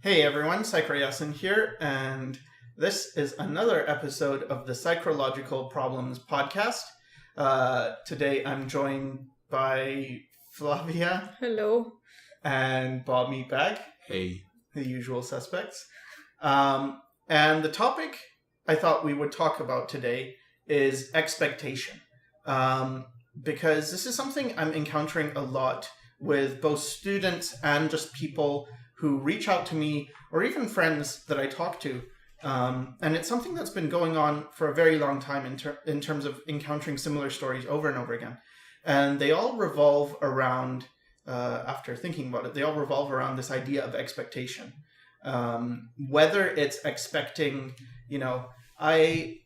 Hey everyone, Sycra here, and this is another episode of the Psychological Problems podcast. Today I'm joined by Flavia. Hello. And bobmeatbag. Hey. The usual suspects. And the topic I thought we would talk about today is expectation. Because this is something I'm encountering a lot with both students and just people who reach out to me or even friends that I talk to. And it's something that's been going on for a very long time in terms of encountering similar stories over and over again. And they all revolve around, after thinking about it, they all revolve around this idea of expectation. Whether it's expecting, I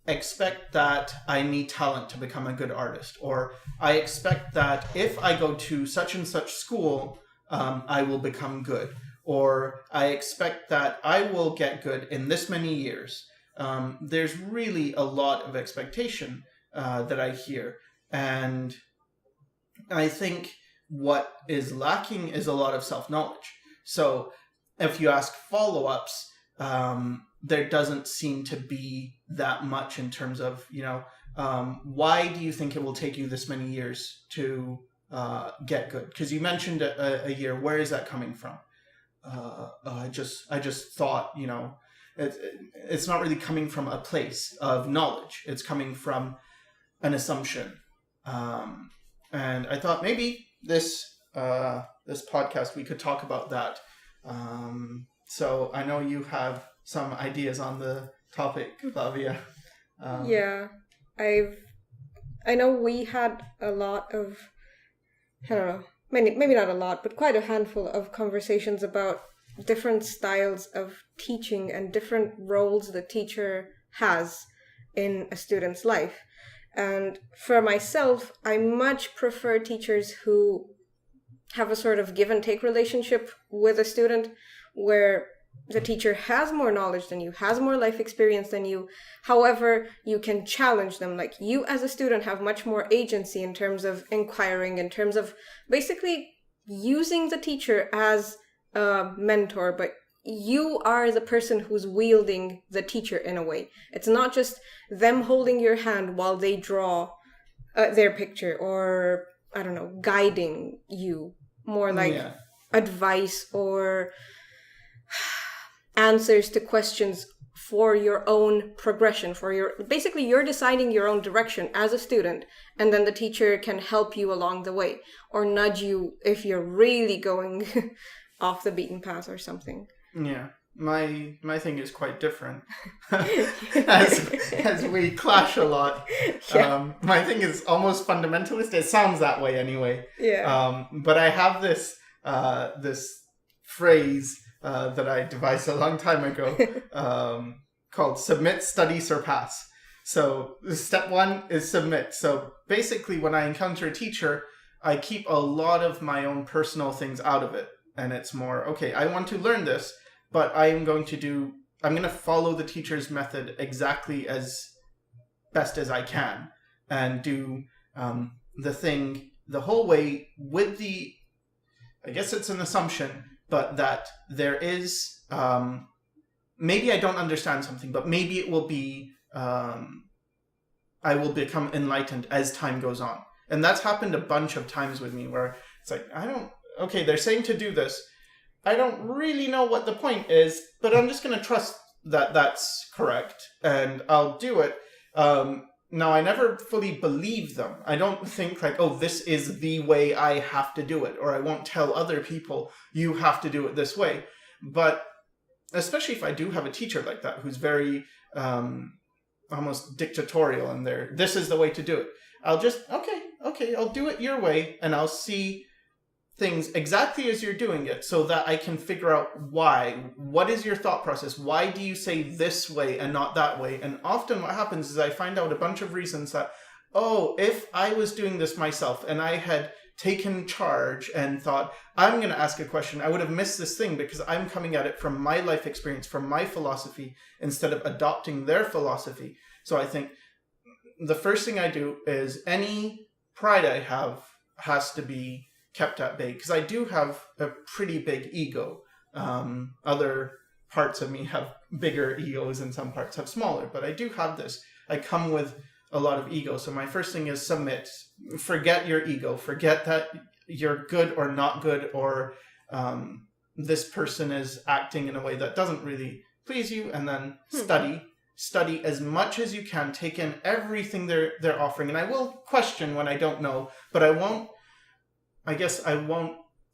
expect that I need talent to become a good artist, or I expect that if I go to such and such school, I will become good, or I expect that I will get good in this many years. There's really a lot of expectation that I hear, and I think what is lacking is a lot of self-knowledge. So if you ask follow-ups, there doesn't seem to be that much in terms of, why do you think it will take you this many years to get good? Because you mentioned a year. Where is that coming from? I just thought, it's not really coming from a place of knowledge. It's coming from an assumption. And I thought maybe this podcast, we could talk about that. So I know you have some ideas on the topic, Flavia. Yeah, I know we had a lot of, I don't know, maybe not a lot, but quite a handful of conversations about different styles of teaching and different roles the teacher has in a student's life. And for myself, I much prefer teachers who have a sort of give and take relationship with a student, where the teacher has more knowledge than you, has more life experience than you. However, you can challenge them. Like, you as a student have much more agency in terms of inquiring, in terms of basically using the teacher as a mentor, but you are the person who's wielding the teacher in a way. It's not just them holding your hand while they draw their picture, or, I don't know, guiding you. More like advice or answers to questions for your own progression, basically you're deciding your own direction as a student, and then the teacher can help you along the way or nudge you if you're really going off the beaten path or something. Yeah, my thing is quite different. as we clash a lot. Yeah. My thing is almost fundamentalist. It sounds that way anyway. Yeah. But I have this phrase that I devised a long time ago, called submit, study, surpass. So step one is submit. So basically when I encounter a teacher, I keep a lot of my own personal things out of it. And it's more, okay, I want to learn this, but I'm going to follow the teacher's method exactly as best as I can, and do the thing the whole way with I guess it's an assumption, but that there is, maybe I don't understand something, but maybe it will be, I will become enlightened as time goes on. And that's happened a bunch of times with me, where it's like, they're saying to do this. I don't really know what the point is, but I'm just going to trust that that's correct, and I'll do it. Now, I never fully believe them. I don't think like, this is the way I have to do it, or I won't tell other people, you have to do it this way. But especially if I do have a teacher like that, who's very almost dictatorial, and this is the way to do it. I'll just, okay, I'll do it your way, and I'll see things exactly as you're doing it, so that I can figure out why. What is your thought process? Why do you say this way and not that way? And often what happens is I find out a bunch of reasons that, if I was doing this myself and I had taken charge and thought, I'm going to ask a question, I would have missed this thing, because I'm coming at it from my life experience, from my philosophy, instead of adopting their philosophy. So I think the first thing I do is any pride I have has to be kept at bay, because I do have a pretty big ego. Other parts of me have bigger egos and some parts have smaller, but I do have this. I come with a lot of ego. So my first thing is submit. Forget your ego. Forget that you're good or not good, or this person is acting in a way that doesn't really please you, and then study as much as you can. Take in everything they're offering, and I will question when I don't know, but I won't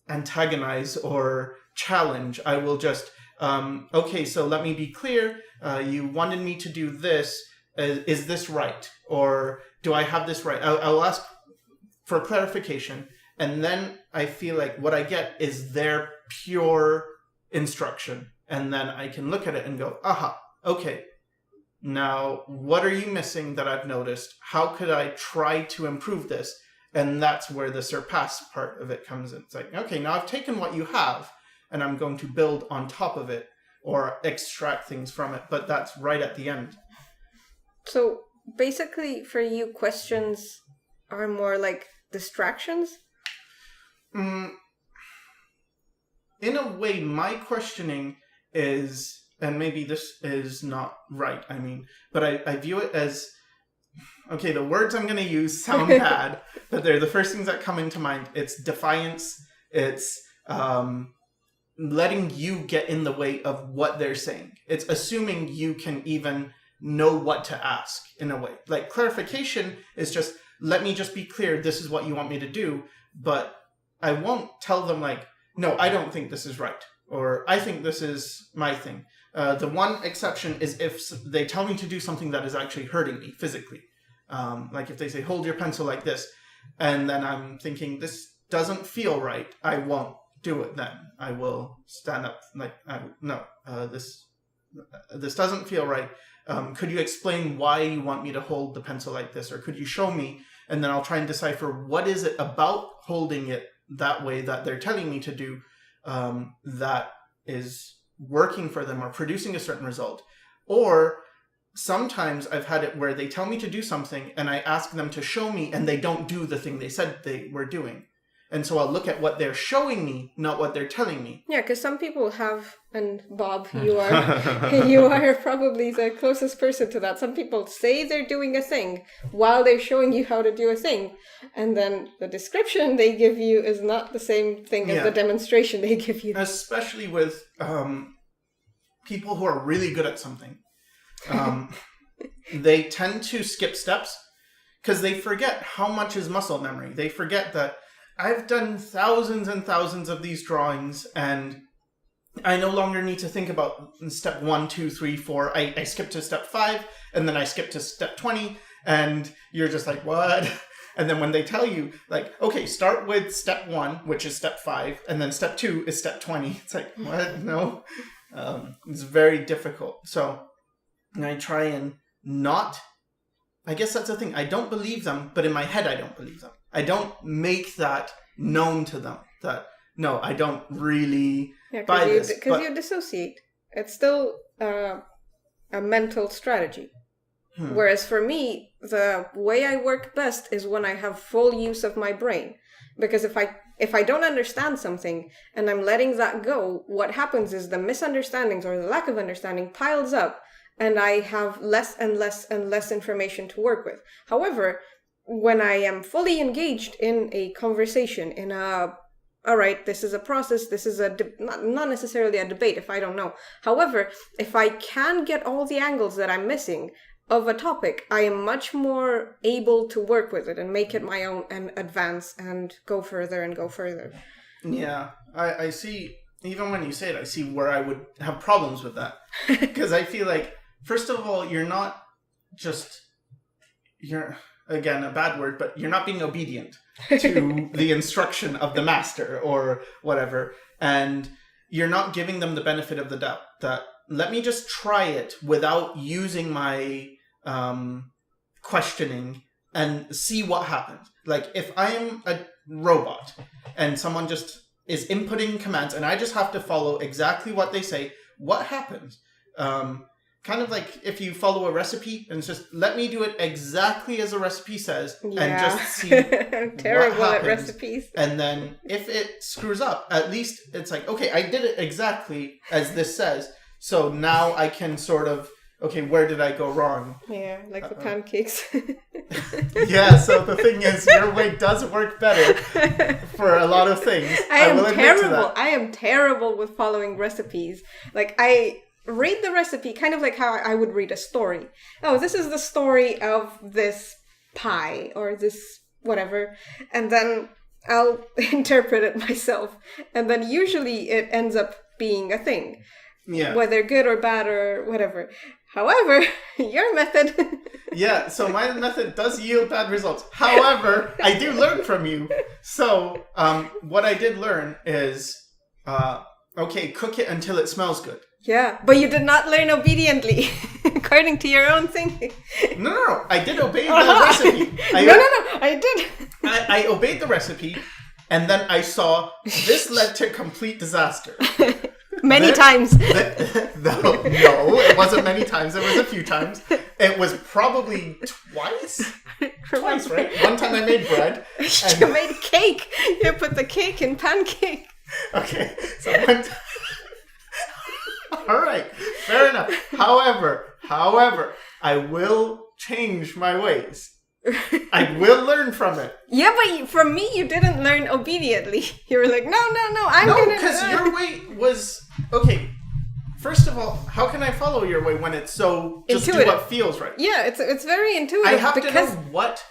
antagonize or challenge. I will just okay, so let me be clear. You wanted me to do this. Is this right, or do I have this right? I'll ask for clarification, and then I feel like what I get is their pure instruction, and then I can look at it and go, aha, okay, now what are you missing that I've noticed? How could I try to improve this? And that's where the surpass part of it comes in. It's like, okay, now I've taken what you have and I'm going to build on top of it or extract things from it, but that's right at the end. So basically for you, questions are more like distractions? In a way, my questioning is, and maybe this is not right, but I view it as, okay, the words I'm going to use sound bad, but they're the first things that come into mind. It's defiance. It's letting you get in the way of what they're saying. It's assuming you can even know what to ask in a way. Like clarification is just, let me just be clear, this is what you want me to do, but I won't tell them like, no, I don't think this is right, or I think this is my thing. The one exception is if they tell me to do something that is actually hurting me physically. Like if they say, hold your pencil like this, and then I'm thinking, this doesn't feel right, I won't do it then. I will stand up like, this doesn't feel right. Could you explain why you want me to hold the pencil like this? Or could you show me? And then I'll try and decipher what is it about holding it that way that they're telling me to do that is working for them or producing a certain result. Or sometimes I've had it where they tell me to do something and I ask them to show me and they don't do the thing they said they were doing. And so I'll look at what they're showing me, not what they're telling me. Yeah, because some people have, and Bob, you are probably the closest person to that. Some people say they're doing a thing while they're showing you how to do a thing. And then the description they give you is not the same thing as the demonstration they give you. Especially with people who are really good at something. They tend to skip steps because they forget how much is muscle memory. They forget that I've done thousands and thousands of these drawings and I no longer need to think about step 1, 2, 3, 4. I skip to step 5 and then I skip to step 20 and you're just like, what? And then when they tell you like, okay, start with step 1, which is step 5, and then step 2 is step 20. It's like, what? No. It's very difficult. So I try and not, I guess that's the thing. I don't believe them, but in my head, I don't believe them. I don't make that known to them that, no, I don't really buy this. Because you dissociate. It's still a mental strategy. Whereas for me, the way I work best is when I have full use of my brain. Because if I don't understand something and I'm letting that go, what happens is the misunderstandings or the lack of understanding piles up and I have less and less and less information to work with. However, when I am fully engaged in a conversation, in a, all right, this is a process, this is not necessarily a debate if I don't know. However, if I can get all the angles that I'm missing of a topic, I am much more able to work with it and make it my own and advance and go further and go further. Yeah, I see, even when you say it, I see where I would have problems with that. Because I feel like, first of all, you're again, a bad word, but you're not being obedient to the instruction of the master or whatever. And you're not giving them the benefit of the doubt that, let me just try it without using my questioning and see what happens. Like if I am a robot and someone just is inputting commands and I just have to follow exactly what they say, what happens? kind of like if you follow a recipe and it's just let me do it exactly as the recipe says and just see I'm terrible what at happens. recipes. And then if it screws up, at least it's like, okay, I did it exactly as this says. So now I can sort of, okay, where did I go wrong? Yeah, like the pancakes. Yeah, so the thing is, your way does work better for a lot of things. I am terrible. I am terrible with following recipes. Like, I read the recipe kind of like how I would read a story. Oh, this is the story of this pie or this whatever. And then I'll interpret it myself. And then usually it ends up being a thing. Yeah. Whether good or bad or whatever. However, your method... Yeah, so my method does yield bad results. However, I do learn from you. So, what I did learn is, okay, cook it until it smells good. Yeah, but you did not learn obediently, according to your own thing. No, I did obey the recipe. I did. I obeyed the recipe, and then I saw this led to complete disaster. Many times. No, it wasn't many times. It was a few times. It was probably twice. Twice, right? One time I made bread. You made cake. You put the cake in pancake. Okay, so one time... All right, fair enough. However, I will change my ways. I will learn from it. Yeah, but from me, you didn't learn obediently. You were like, no, I'm gonna... No, because your way was... Okay, first of all, how can I follow your way when it's so... Just intuitive. Do what feels right. Yeah, it's very intuitive. I have to know what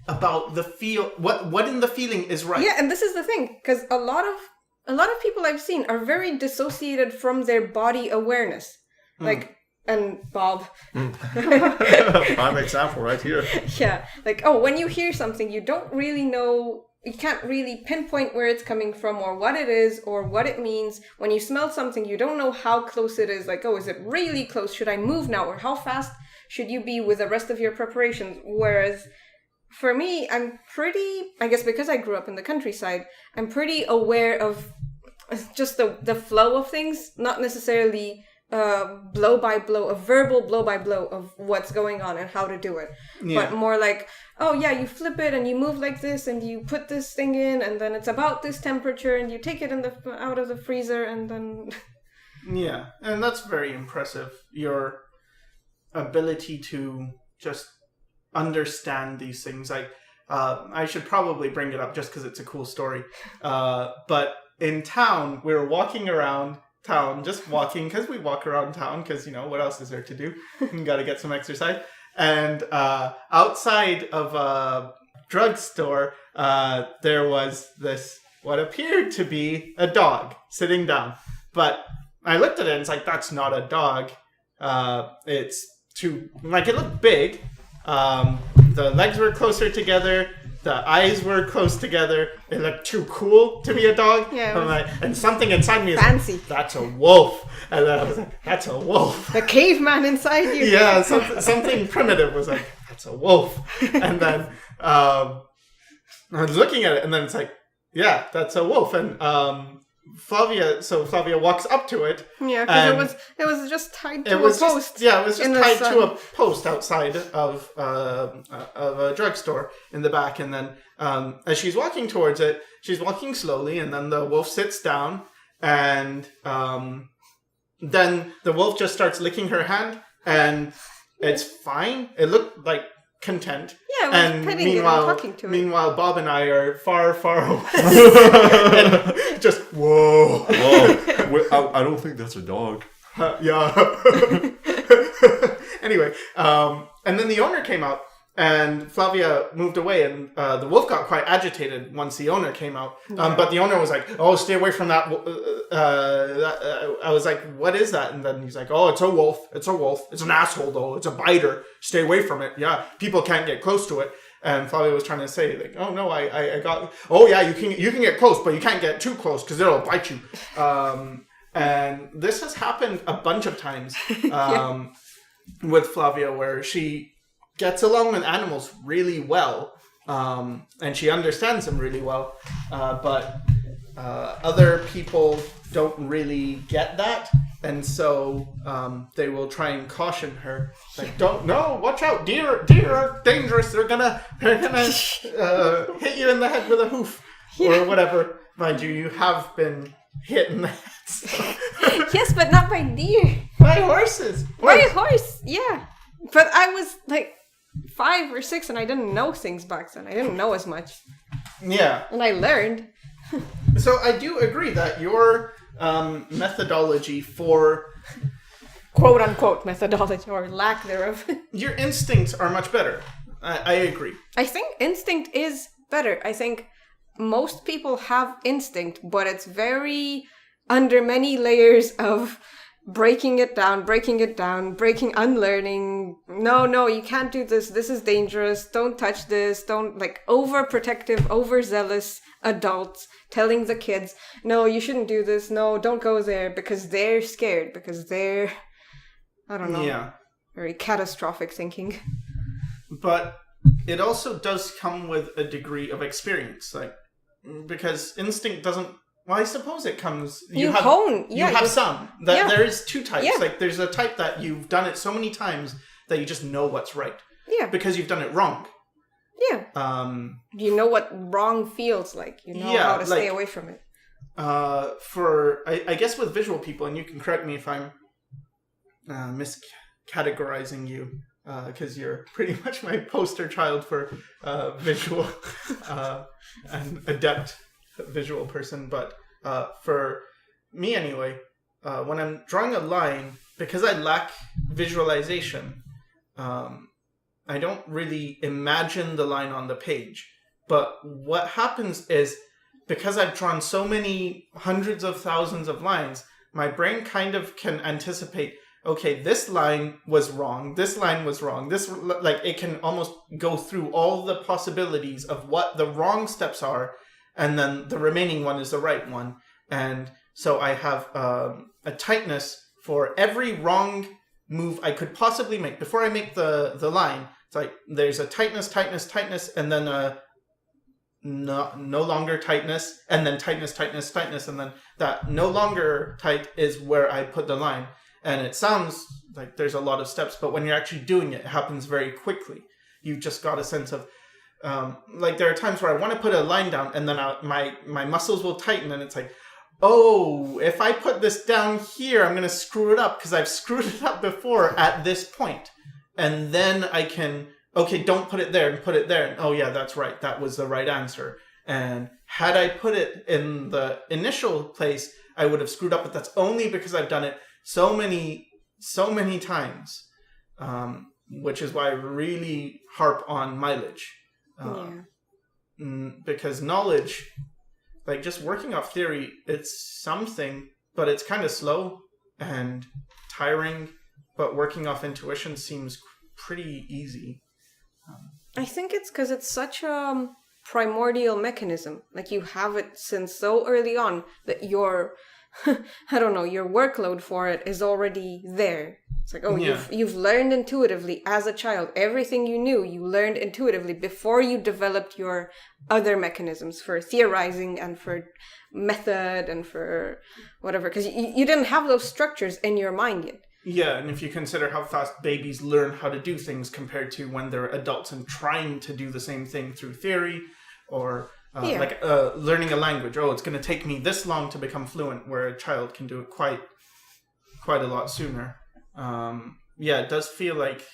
about the feel... What in the feeling is right. Yeah, and this is the thing, because a lot of people I've seen are very dissociated from their body awareness. Like... And Bob. Prime example right here. Yeah. Like, oh, when you hear something, you don't really know, you can't really pinpoint where it's coming from or what it is or what it means. When you smell something, you don't know how close it is. Like, oh, is it really close? Should I move now? Or how fast should you be with the rest of your preparations? Whereas for me, I'm pretty, I guess because I grew up in the countryside, I'm pretty aware of just the flow of things, not necessarily... blow by blow, a verbal blow by blow of what's going on and how to do it. Yeah. But more like, oh yeah, you flip it and you move like this and you put this thing in and then it's about this temperature and you take it out of the freezer and then... Yeah, and that's very impressive. Your ability to just understand these things. Like, I should probably bring it up just because it's a cool story. But in town, we were walking around town, just walking, because we walk around town, because, you know, what else is there to do? You gotta get some exercise. And outside of a drugstore, there was this, what appeared to be a dog sitting down. But I looked at it and it's like, that's not a dog. It's too, like, it looked big. The legs were closer together. The eyes were close together. It looked too cool to be a dog. Yeah, and something inside me is fancy. Like, that's a wolf. And then I was like, that's a wolf. The caveman inside you. Yeah, something primitive was like, that's a wolf. And then I was looking at it, and then it's like, yeah, that's a wolf. And Flavia walks up to it. Yeah, because it was just tied to a post. It was just tied to a post outside of a drugstore in the back. And then as she's walking towards it, she's walking slowly, and then the wolf sits down, and then the wolf just starts licking her hand, and it's fine. It looked like content. Yeah, it was petting it and talking to it. Meanwhile, Bob and I are far, far away. And just, whoa. I don't think that's a dog. Yeah. Anyway, and then the owner came out, and Flavia moved away, and the wolf got quite agitated once the owner came out. But the owner was like, oh, stay away from that. I was like, what is that? And then he's like, oh, it's a wolf. It's a wolf. It's an asshole, though. It's a biter. Stay away from it. Yeah, people can't get close to it. And Flavia was trying to say, like, oh, no, I got... Oh, yeah, you can get close, but you can't get too close because it'll bite you. And this has happened a bunch of times with Flavia, where she gets along with animals really well, and she understands them really well, but other people don't really get that. And so they will try and caution her, like, "Don't, no, watch out, deer are dangerous. They're gonna hit you in the head with a hoof or whatever." Mind you, you have been hit in the head. So. Yes, but not by deer. By horses. By a horse, yeah. But I was like 5 or 6 and I didn't know things back then. I didn't know as much. Yeah. And I learned. So I do agree that your methodology for quote unquote methodology or lack thereof. Your instincts are much better. I agree. I think instinct is better. I think most people have instinct, but it's very under many layers of breaking it down, unlearning. No, you can't do this. This is dangerous. Don't touch this. Don't, like, overprotective, overzealous adults telling the kids, no, you shouldn't do this. No, don't go there, because they're scared, because they're, I don't know, very catastrophic thinking. But it also does come with a degree of experience, like, because instinct doesn't. Well, I suppose it comes. You have some. There is 2 types. Yeah. Like, there's a type that you've done it so many times that you just know what's right. Yeah. Because you've done it wrong. Yeah. You know what wrong feels like. You know how to stay away from it. I guess with visual people, and you can correct me if I'm miscategorizing you, because you're pretty much my poster child for visual and adept visual person. But for me anyway, when I'm drawing a line, because I lack visualization, I don't really imagine the line on the page. But what happens is, because I've drawn so many hundreds of thousands of lines, my brain kind of can anticipate, okay, this line was wrong, this line was wrong, this, like, it can almost go through all the possibilities of what the wrong steps are, and then the remaining one is the right one. And so I have a tightness for every wrong move I could possibly make. Before I make the line, it's like there's a tightness, and then a no longer tightness, and then tightness, and then that no longer tight is where I put the line. And it sounds like there's a lot of steps, but when you're actually doing it, it happens very quickly. You've just got a sense of, like, there are times where I want to put a line down, and then my muscles will tighten, and it's like, oh, if I put this down here, I'm going to screw it up, because I've screwed it up before at this point. And then I can, okay, don't put it there, and put it there. And, oh yeah, that's right. That was the right answer. And had I put it in the initial place, I would have screwed up, but that's only because I've done it so many times, which is why I really harp on mileage. Because knowledge, like, just working off theory, it's something, but it's kind of slow and tiring. But working off intuition seems pretty easy. I think it's because it's such a primordial mechanism. Like, you have it since so early on that your, I don't know, your workload for it is already there. It's like, oh, you've learned intuitively as a child. Everything you knew, you learned intuitively before you developed your other mechanisms for theorizing and for method and for whatever. Because you didn't have those structures in your mind yet. Yeah, and if you consider how fast babies learn how to do things compared to when they're adults and trying to do the same thing through theory, or learning a language. Oh, it's going to take me this long to become fluent, where a child can do it quite a lot sooner. It does feel like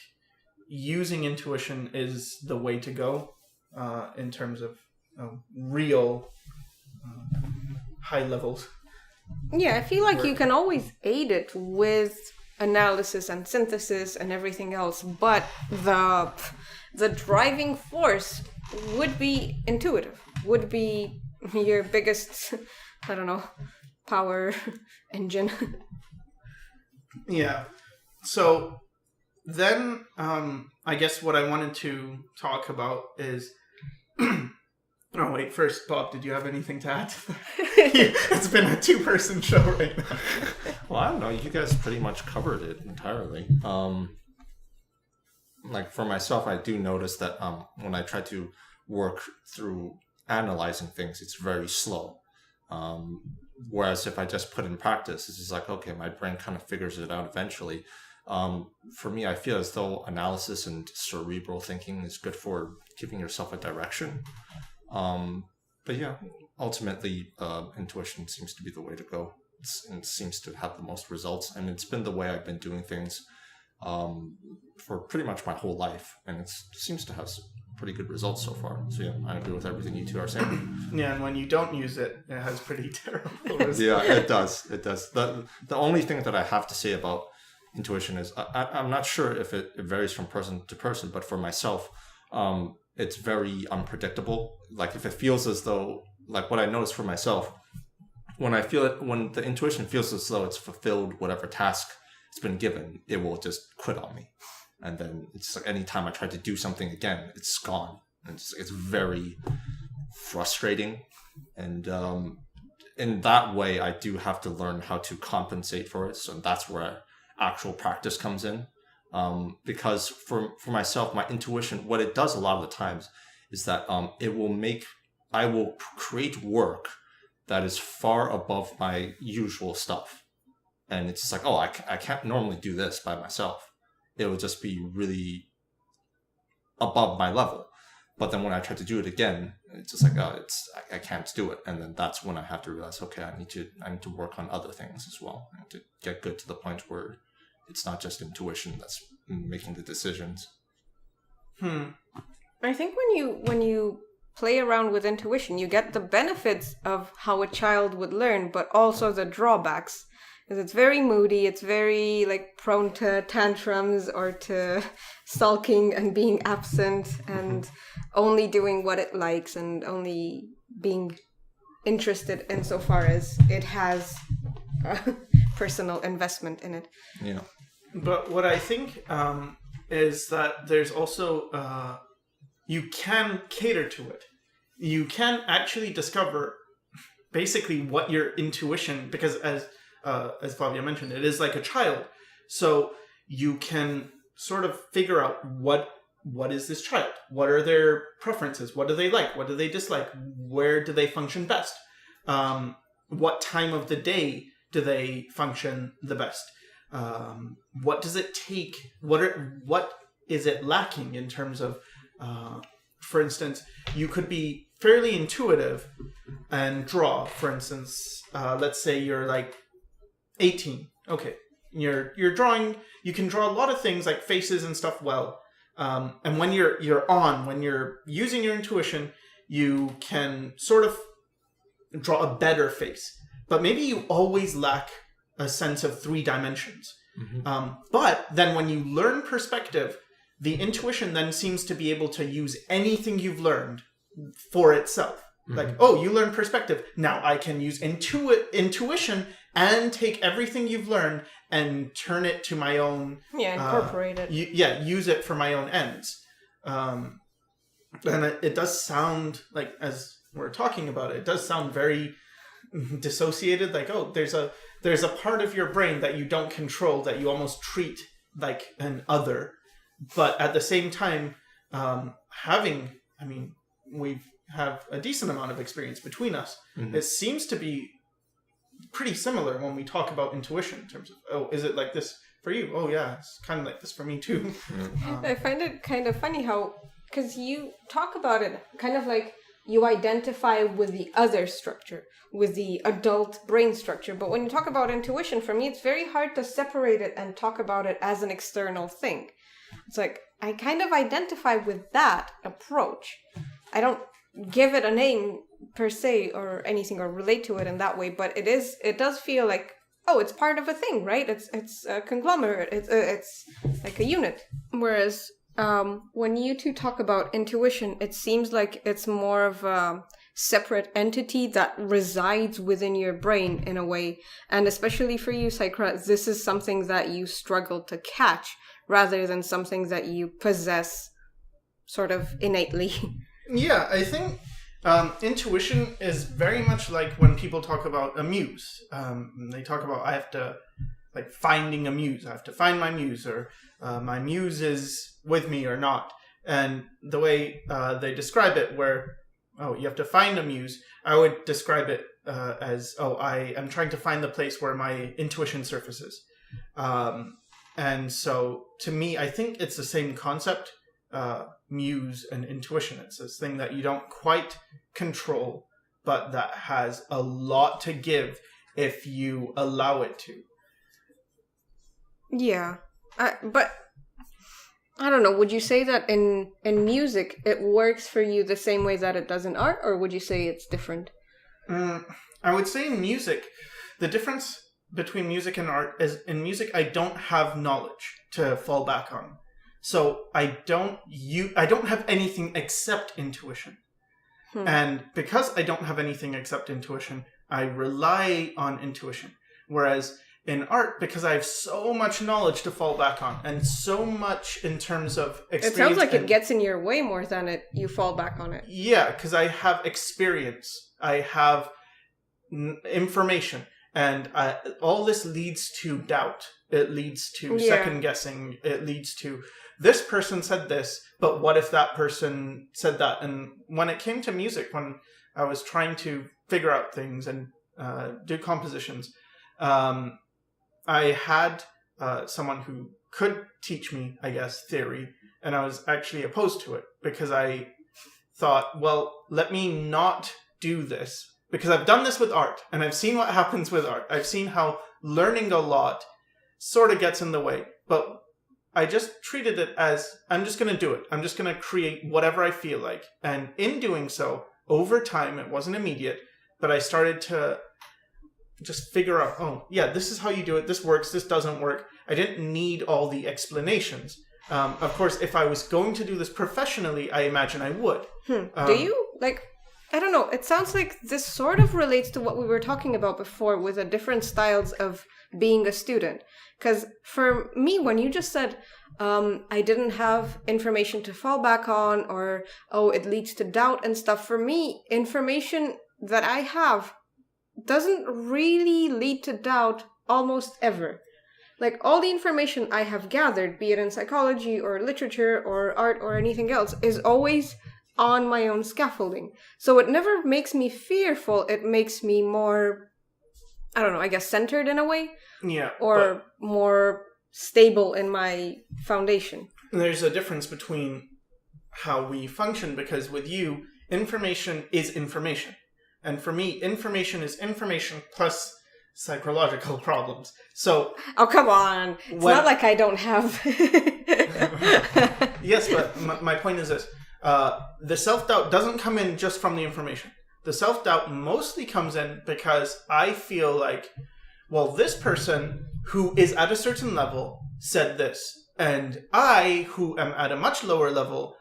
using intuition is the way to go in terms of real high levels. Yeah, I feel like you can always aid it with analysis and synthesis and everything else, but the driving force would be intuitive, would be your biggest, I don't know, power engine. Yeah. So then I guess what I wanted to talk about is oh wait, first, Bob, did you have anything to add to that? It's been a 2-person show right now. Well, I don't know. You guys pretty much covered it entirely. Like, for myself, I do notice that when I try to work through analyzing things, it's very slow. Whereas if I just put in practice, it's just like, okay, my brain kind of figures it out eventually. For me, I feel as though analysis and cerebral thinking is good for giving yourself a direction. But yeah, ultimately, intuition seems to be the way to go. It seems to have the most results, and it's been the way I've been doing things for pretty much my whole life, and it seems to have pretty good results so far. So yeah, I agree with everything you two are saying. Yeah, and when you don't use it, it has pretty terrible results. Yeah, it does. It does. The only thing that I have to say about intuition is I'm not sure if it varies from person to person, but for myself, it's very unpredictable. Like if it feels as though, like what I notice for myself, when the intuition feels as though it's fulfilled whatever task it's been given, it will just quit on me. And then it's like anytime I try to do something again, it's gone. It's very frustrating. And in that way, I do have to learn how to compensate for it. So that's where actual practice comes in. Because for myself, my intuition, what it does a lot of the times is that I will create work that is far above my usual stuff. And it's just like, oh, I can't normally do this by myself. It will just be really above my level. But then when I try to do it again, it's just like, oh, I can't do it. And then that's when I have to realize, okay, I need to work on other things as well. I need to get good to the point where it's not just intuition that's making the decisions. I think when you play around with intuition, you get the benefits of how a child would learn, but also the drawbacks. Because it's very moody, it's very prone to tantrums or to sulking and being absent and only doing what it likes and only being interested insofar as it has personal investment in it. Yeah. But what I think is that there's also you can cater to it. You can actually discover basically what your intuition, because as Flavia mentioned, it is like a child. So you can sort of figure out what is this child? What are their preferences? What do they like? What do they dislike? Where do they function best? What time of the day do they function the best? What does it take? What is it lacking in terms of, for instance, you could be fairly intuitive and draw, for instance, let's say you're 18. Okay. You're drawing, you can draw a lot of things like faces and stuff well. And when when you're using your intuition, you can sort of draw a better face. But maybe you always lack a sense of 3 dimensions. Mm-hmm. But then when you learn perspective, the intuition then seems to be able to use anything you've learned for itself. Mm-hmm. Oh, you learn perspective. Now I can use intuition and take everything you've learned and turn it to my own... Yeah, incorporate it. Use it for my own ends. And it does sound like, as we're talking about it does sound very dissociated. There's a part of your brain that you don't control, that you almost treat like an other. But at the same time, we have a decent amount of experience between us. Mm-hmm. It seems to be pretty similar when we talk about intuition in terms of, oh, is it like this for you? Oh yeah, it's kind of like this for me too. I find it kind of funny how, because you talk about it kind of like you identify with the other structure, with the adult brain structure. But when you talk about intuition, for me, it's very hard to separate it and talk about it as an external thing. It's like, I kind of identify with that approach. I don't give it a name per se or anything or relate to it in that way, but it does feel like, oh, it's part of a thing, right? It's a conglomerate. It's like a unit. Whereas when you two talk about intuition, it seems like it's more of a separate entity that resides within your brain in a way. And especially for you, Sycra, this is something that you struggle to catch rather than something that you possess sort of innately. Yeah, I think intuition is very much like when people talk about a muse. They talk about, I have to, finding a muse. I have to find my muse, or my muse is with me or not. And the way they describe it, where, oh, you have to find a muse, I would describe it as, I am trying to find the place where my intuition surfaces. And so to me, I think it's the same concept, muse and intuition. It's this thing that you don't quite control, but that has a lot to give if you allow it to. Yeah. But I don't know, would you say that in music it works for you the same way that it does in art, or would you say it's different? I would say in music, the difference between music and art is in music I don't have knowledge to fall back on. So I don't have anything except intuition. And because I don't have anything except intuition, I rely on intuition. Whereas in art, because I have so much knowledge to fall back on, and so much in terms of experience. It sounds like it gets in your way more than you fall back on it. Yeah, because I have experience. I have information. And all this leads to doubt. It leads to second guessing. It leads to, this person said this, but what if that person said that? And when it came to music, when I was trying to figure out things and do compositions, I had someone who could teach me, I guess, theory, and I was actually opposed to it because I thought, well, let me not do this. Because I've done this with art, and I've seen what happens with art. I've seen how learning a lot sort of gets in the way. But I just treated it as, I'm just going to do it. I'm just going to create whatever I feel like. And in doing so, over time, it wasn't immediate, but I started to just figure out, this is how you do it. This works. This doesn't work. I didn't need all the explanations. Of course, if I was going to do this professionally, I imagine I would. Do you? I don't know. It sounds like this sort of relates to what we were talking about before with the different styles of being a student. Because for me, when you just said, I didn't have information to fall back on, or, it leads to doubt and stuff. For me, information that I have doesn't really lead to doubt almost ever. All the information I have gathered, be it in psychology or literature or art or anything else, is always on my own scaffolding. So it never makes me fearful. It makes me more, I don't know, I guess centered in a way. Yeah. Or more stable in my foundation. There's a difference between how we function, because with you, information is information. And for me, information is information plus psychological problems. So... Oh, come on. It's not like I don't have... Yes, but my point is this. The self-doubt doesn't come in just from the information. The self-doubt mostly comes in because I feel like, well, this person who is at a certain level said this, and I, who am at a much lower level,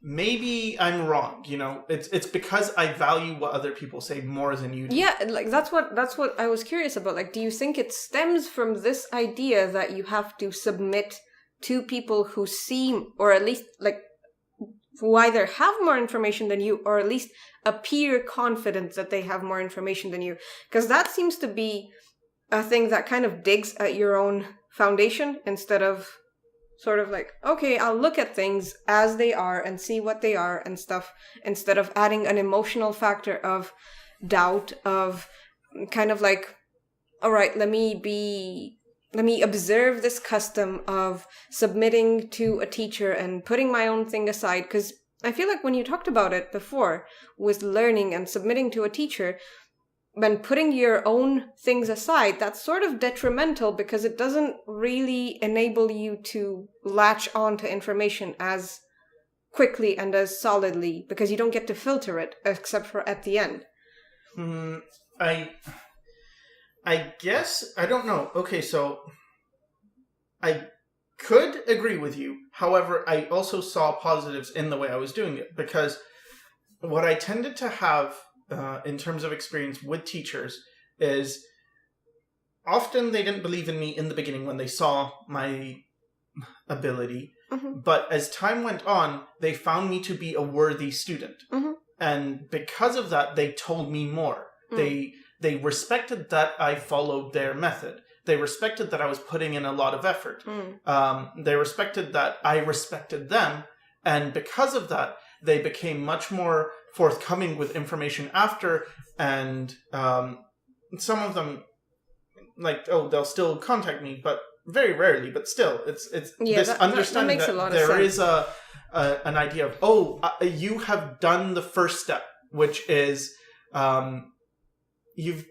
maybe I'm wrong. It's because I value what other people say more than you do. Yeah, that's what I was curious about. Do you think it stems from this idea that you have to submit to people who seem, or at least who either have more information than you, or at least appear confident that they have more information than you? Because that seems to be a thing that kind of digs at your own foundation, instead of sort of okay, I'll look at things as they are and see what they are and stuff, instead of adding an emotional factor of doubt, of kind of all right, let me observe this custom of submitting to a teacher and putting my own thing aside. Because I feel like when you talked about it before with learning and submitting to a teacher, when putting your own things aside, that's sort of detrimental, because it doesn't really enable you to latch on to information as quickly and as solidly, because you don't get to filter it except for at the end. I guess, I don't know. Okay, so I could agree with you. However, I also saw positives in the way I was doing it, because what I tended to have in terms of experience with teachers is often they didn't believe in me in the beginning when they saw my ability. Mm-hmm. But as time went on, they found me to be a worthy student. Mm-hmm. And because of that, they told me more. Mm. They respected that I followed their method. They respected that I was putting in a lot of effort. Mm. They respected that I respected them. And because of that, they became much more forthcoming with information after, and some of them, like, they'll still contact me, but very rarely. But still, it's this understanding that there is an idea of, you have done the first step, which is you've,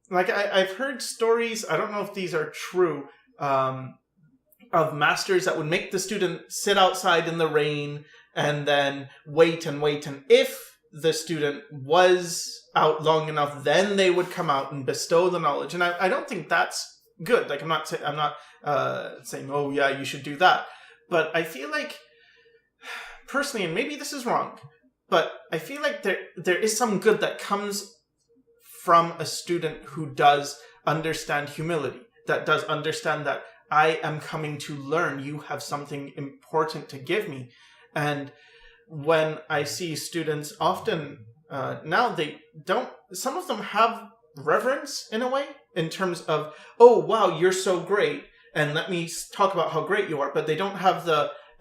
like, I've heard stories, I don't know if these are true, of masters that would make the student sit outside in the rain and then wait and wait, and if the student was out long enough, then they would come out and bestow the knowledge. And I don't think that's good. Like, I'm not saying, oh yeah, you should do that. But I feel like, personally, and maybe this is wrong, but I feel like there is some good that comes from a student who does understand humility, that does understand that I am coming to learn. You have something important to give me. And when I see students often, now some of them have reverence in a way, in terms of, oh, wow, you're so great, and let me talk about how great you are, but they don't have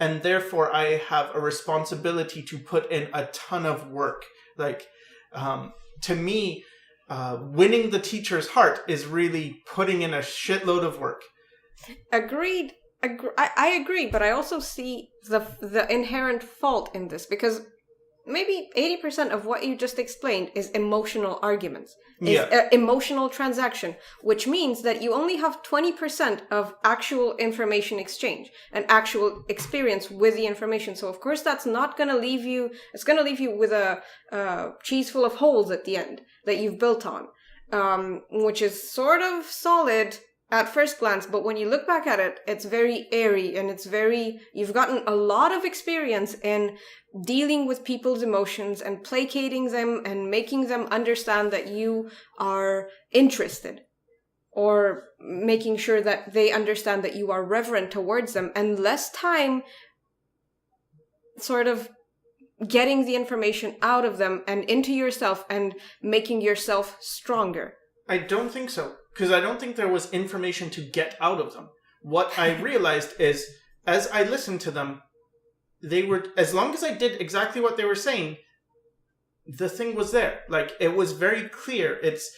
and therefore I have a responsibility to put in a ton of work. Like, to me, winning the teacher's heart is really putting in a shitload of work. Agreed. I agree, but I also see the inherent fault in this, because maybe 80% of what you just explained is emotional arguments, emotional transaction, which means that you only have 20% of actual information exchange and actual experience with the information. So of course that's not going to leave you, it's going to leave you with a cheese full of holes at the end that you've built on, which is sort of solid at first glance, but when you look back at it, it's very airy, and you've gotten a lot of experience in dealing with people's emotions and placating them and making them understand that you are interested, or making sure that they understand that you are reverent towards them, and less time sort of getting the information out of them and into yourself and making yourself stronger. I don't think so, because I don't think there was information to get out of them. What I realized is, as I listened to them, they were, as long as I did exactly what they were saying, the thing was there. Like, it was very clear. It's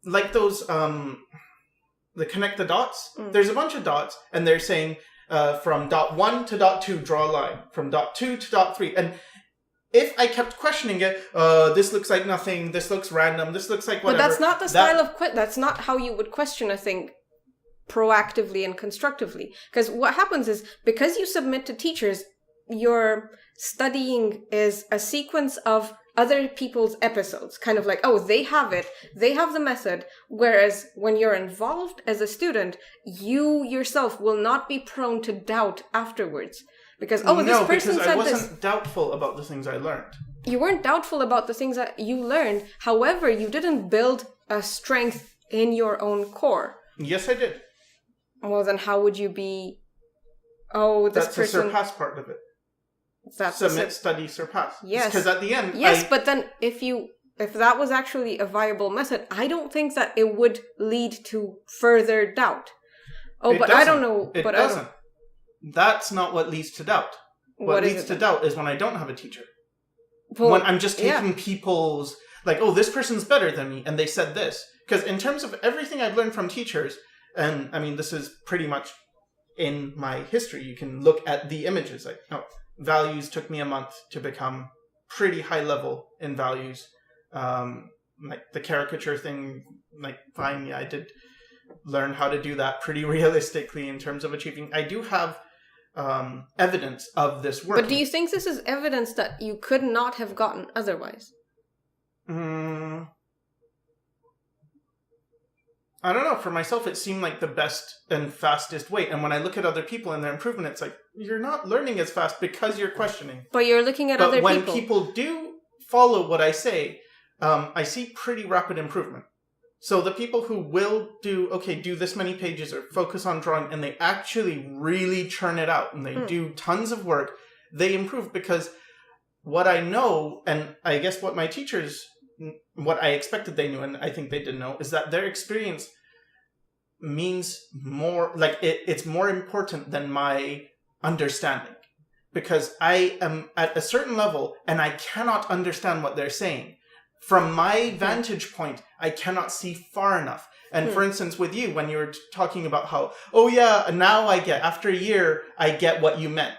like those, the connect the dots. There's a bunch of dots, and they're saying, from dot 1 to dot 2, draw a line. From dot 2 to dot 3. And if I kept questioning it, this looks like nothing, this looks random, this looks like whatever. But that's not the style of that's not how you would question a thing proactively and constructively. Because what happens is, because you submit to teachers, your studying is a sequence of other people's episodes. Kind of like, oh, they have it, they have the method. Whereas when you're involved as a student, you yourself will not be prone to doubt afterwards. Because, this person said this. I wasn't doubtful about the things I learned. You weren't doubtful about the things that you learned. However, you didn't build a strength in your own core. Yes, I did. Well, then how would you be... Oh, this That's person... the surpass part of it. That's Submit, study, surpass. Yes. Because at the end... Yes, but then if that was actually a viable method, I don't think that it would lead to further doubt. I don't know. It doesn't. That's not what leads to doubt. What leads to doubt is when I don't have a teacher. Well, when I'm just taking people's... Like, oh, this person's better than me, and they said this. Because in terms of everything I've learned from teachers, and I mean, this is pretty much in my history. You can look at the images. Like, values took me a month to become pretty high level in values. Like the caricature thing, like, fine, I did learn how to do that pretty realistically in terms of achieving. I do have evidence of this work. But do you think this is evidence that you could not have gotten otherwise? I don't know. For myself, it seemed like the best and fastest way. And when I look at other people and their improvement, it's like, you're not learning as fast because you're questioning. But you're looking at other people. But when people do follow what I say, I see pretty rapid improvement. So the people who will do this many pages or focus on drawing, and they actually really churn it out and they do tons of work, they improve, because what I know, and I guess what my teachers, what I expected they knew, and I think they did know, is that their experience means more, like it's more important than my understanding. because I am at a certain level and I cannot understand what they're saying. From my vantage point, I cannot see far enough. And for instance, with you, when you were talking about how, oh yeah, now after a year, I get what you meant.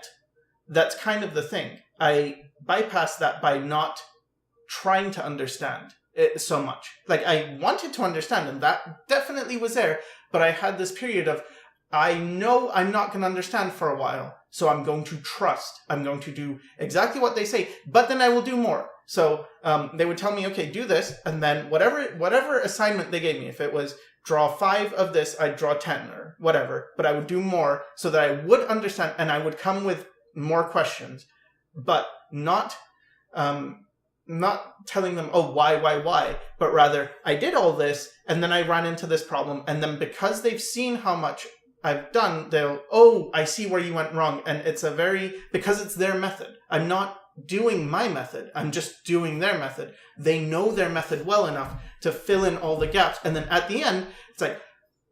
That's kind of the thing. I bypassed that by not trying to understand it so much. Like, I wanted to understand, and that definitely was there. But I had this period of, I know I'm not going to understand for a while, so I'm going to trust. I'm going to do exactly what they say, but then I will do more. So they would tell me, okay, do this, and then whatever assignment they gave me, if it was draw 5 of this, I'd draw 10 or whatever, but I would do more so that I would understand, and I would come with more questions, but not telling them, oh, why, but rather, I did all this, and then I ran into this problem, and then because they've seen how much I've done, they'll, oh, I see where you went wrong, and because it's their method. I'm not doing my method, I'm just doing their method. They know their method well enough to fill in all the gaps, and then at the end, it's like,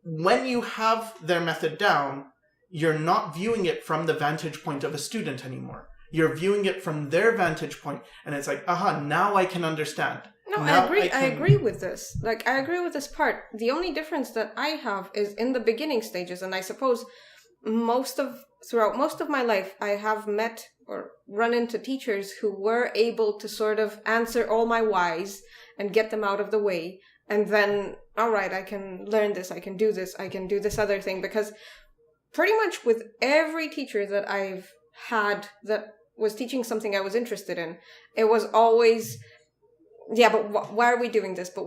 when you have their method down, you're not viewing it from the vantage point of a student anymore. You're viewing it from their vantage point, and it's like, now I can understand. No, now I agree. I agree with this. Like, I agree with this part. The only difference that I have is in the beginning stages, and I suppose throughout most of my life, I have met or run into teachers who were able to sort of answer all my whys and get them out of the way. And then, all right, I can learn this, I can do this other thing, because pretty much with every teacher that I've had that was teaching something I was interested in, it was always, yeah, but why are we doing this? But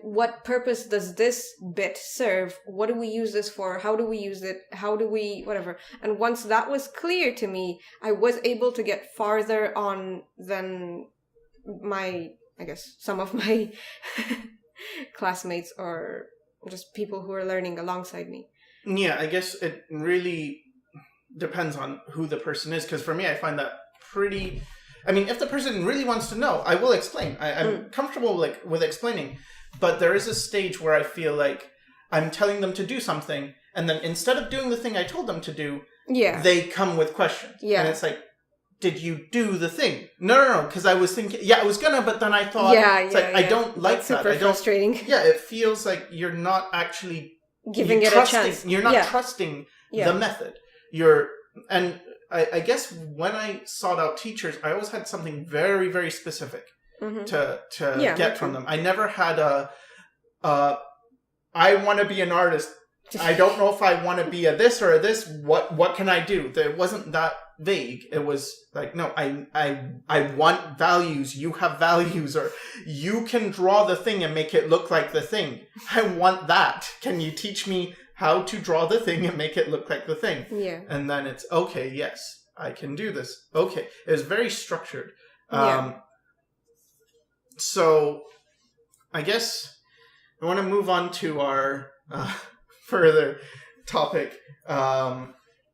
what purpose does this bit serve? What do we use this for? How do we use it? How do we, whatever. And once that was clear to me, I was able to get farther on than some of my classmates or just people who are learning alongside me. Yeah, I guess it really depends on who the person is, because for me, I find that pretty... I mean, if the person really wants to know, I will explain. I'm comfortable with explaining, but there is a stage where I feel like I'm telling them to do something, and then instead of doing the thing I told them to do, they come with questions. Yeah. And it's like, did you do the thing? No, because I was thinking, I was gonna, but then I thought, I don't like That's that. Super frustrating. Yeah, it feels like you're not actually giving it a chance. You're not trusting the method. I guess when I sought out teachers, I always had something very, very specific to get from them. I never had I want to be an artist. I don't know if I want to be a this or a this. What can I do? It wasn't that vague. It was like, no, I want values. You have values, or you can draw the thing and make it look like the thing. I want that. Can you teach me how to draw the thing and make it look like the thing? Yeah. And then it's, okay, yes, I can do this. Okay. It was very structured. So I guess I want to move on to our further topic,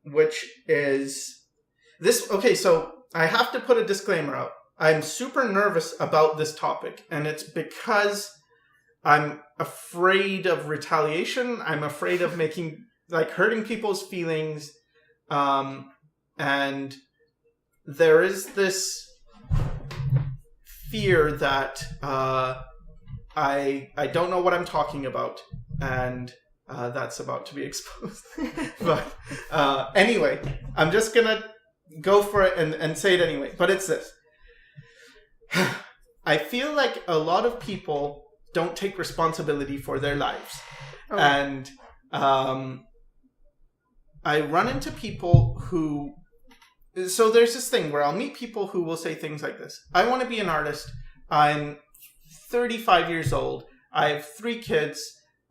which is this. Okay, so I have to put a disclaimer out. I'm super nervous about this topic, and it's because I'm afraid of retaliation. I'm afraid of hurting people's feelings. And there is this fear that I don't know what I'm talking about, and that's about to be exposed. But anyway, I'm just gonna go for it and say it anyway. But it's this. I feel like a lot of people don't take responsibility for their lives. Oh. And I run into people who... So there's this thing where I'll meet people who will say things like this. I want to be an artist. I'm 35 years old. I have 3 kids.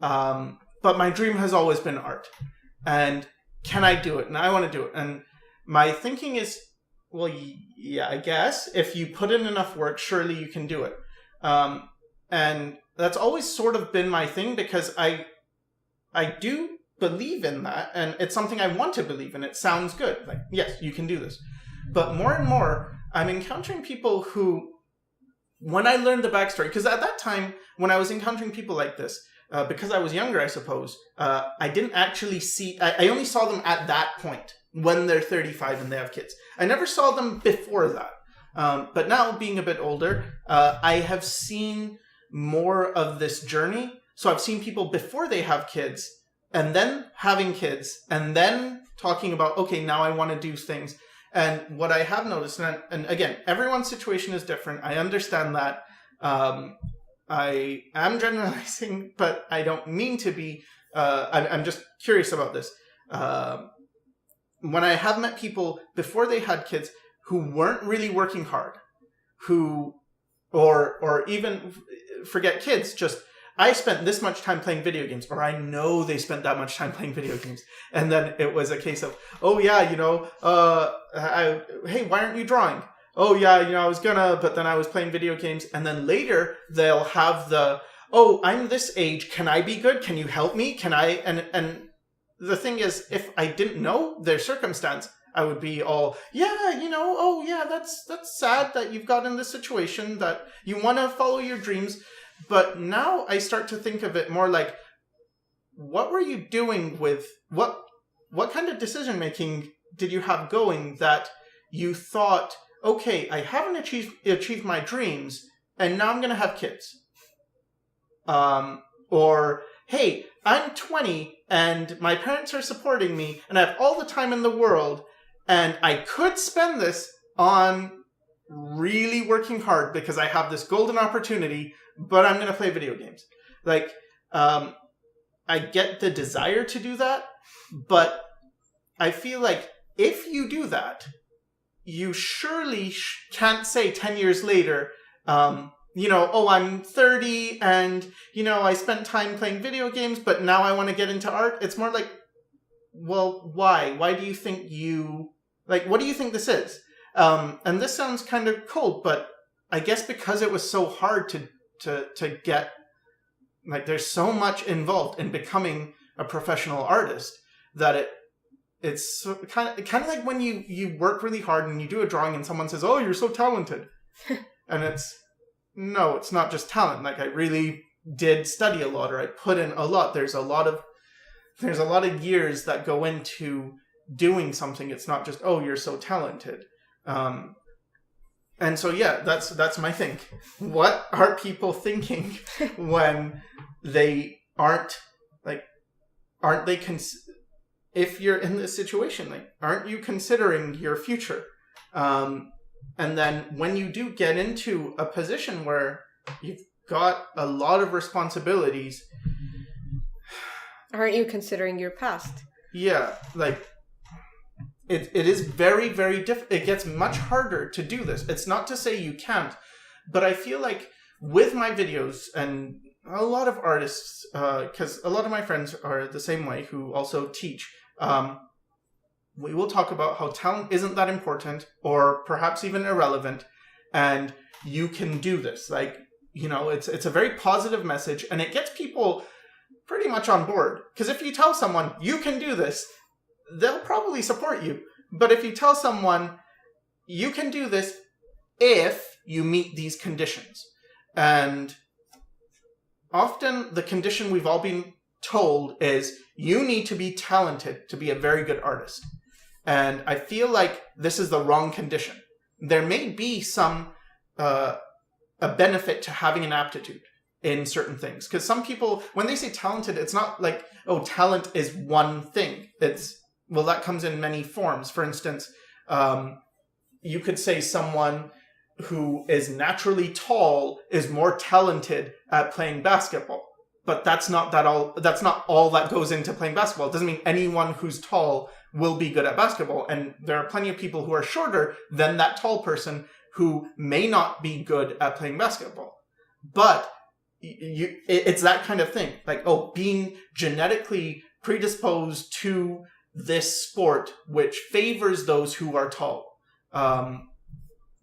But my dream has always been art. And can I do it? And I want to do it. And my thinking is, well, yeah, I guess. If you put in enough work, surely you can do it. And that's always sort of been my thing, because I do believe in that, and it's something I want to believe in. It sounds good. Like, yes, you can do this. But more and more, I'm encountering people who, when I learned the backstory, because at that time, when I was encountering people like this, because I was younger, I suppose, I didn't actually see, I only saw them at that point. when they're 35 and they have kids. I never saw them before that. But now, being a bit older, I have seen more of this journey. So I've seen people before they have kids, and then having kids, and then talking about, okay, now I want to do things. And what I have noticed, and again, everyone's situation is different. I understand that. I am generalizing, but I don't mean to be. I'm just curious about this. When I have met people before they had kids who weren't really working hard, or even forget kids, just, I spent this much time playing video games, or I know they spent that much time playing video games. And then it was a case of, oh yeah, hey, why aren't you drawing? Oh yeah, I was gonna, but then I was playing video games. And then later they'll have oh, I'm this age. Can I be good? Can you help me? Can I? And the thing is, if I didn't know their circumstance, I would be all, yeah, oh yeah, that's sad that you've got in this situation, that you want to follow your dreams. But now I start to think of it more like, what were you doing with, what kind of decision making did you have going that you thought, okay, I haven't achieved my dreams, and now I'm going to have kids. Or, hey, I'm 20 and my parents are supporting me and I have all the time in the world, and I could spend this on really working hard because I have this golden opportunity, but I'm going to play video games. Like, I get the desire to do that, but I feel like if you do that, you surely can't say 10 years later, oh, I'm 30 and, I spent time playing video games, but now I want to get into art. It's more like, well, why? Why do you think what do you think this is? And this sounds kind of cold, but I guess because it was so hard to get, there's so much involved in becoming a professional artist that it's kind of like when you work really hard and you do a drawing and someone says, oh, you're so talented. And no, it's not just talent. Like, I really did study a lot, or I put in a lot. There's a lot of years that go into doing something. It's not just, oh, you're so talented. And so, yeah, that's my thing. What are people thinking when they if you're in this situation, aren't you considering your future? And then when you do get into a position where you've got a lot of responsibilities, aren't you considering your past? Yeah, it is very, very difficult. It gets much harder to do this. It's not to say you can't, but I feel like with my videos and a lot of artists, because a lot of my friends are the same way who also teach, we will talk about how talent isn't that important or perhaps even irrelevant, and you can do this. It's a very positive message, and it gets people pretty much on board. Because if you tell someone you can do this, they'll probably support you. But if you tell someone you can do this if you meet these conditions, and often the condition we've all been told is you need to be talented to be a very good artist. And I feel like this is the wrong condition. There may be some a benefit to having an aptitude in certain things. Because some people, when they say talented, it's not like, oh, talent is one thing. That comes in many forms. For instance, you could say someone who is naturally tall is more talented at playing basketball. But that's not all that goes into playing basketball. It doesn't mean anyone who's tall will be good at basketball. And there are plenty of people who are shorter than that tall person who may not be good at playing basketball. But it's that kind of thing. Being genetically predisposed to this sport, which favors those who are tall.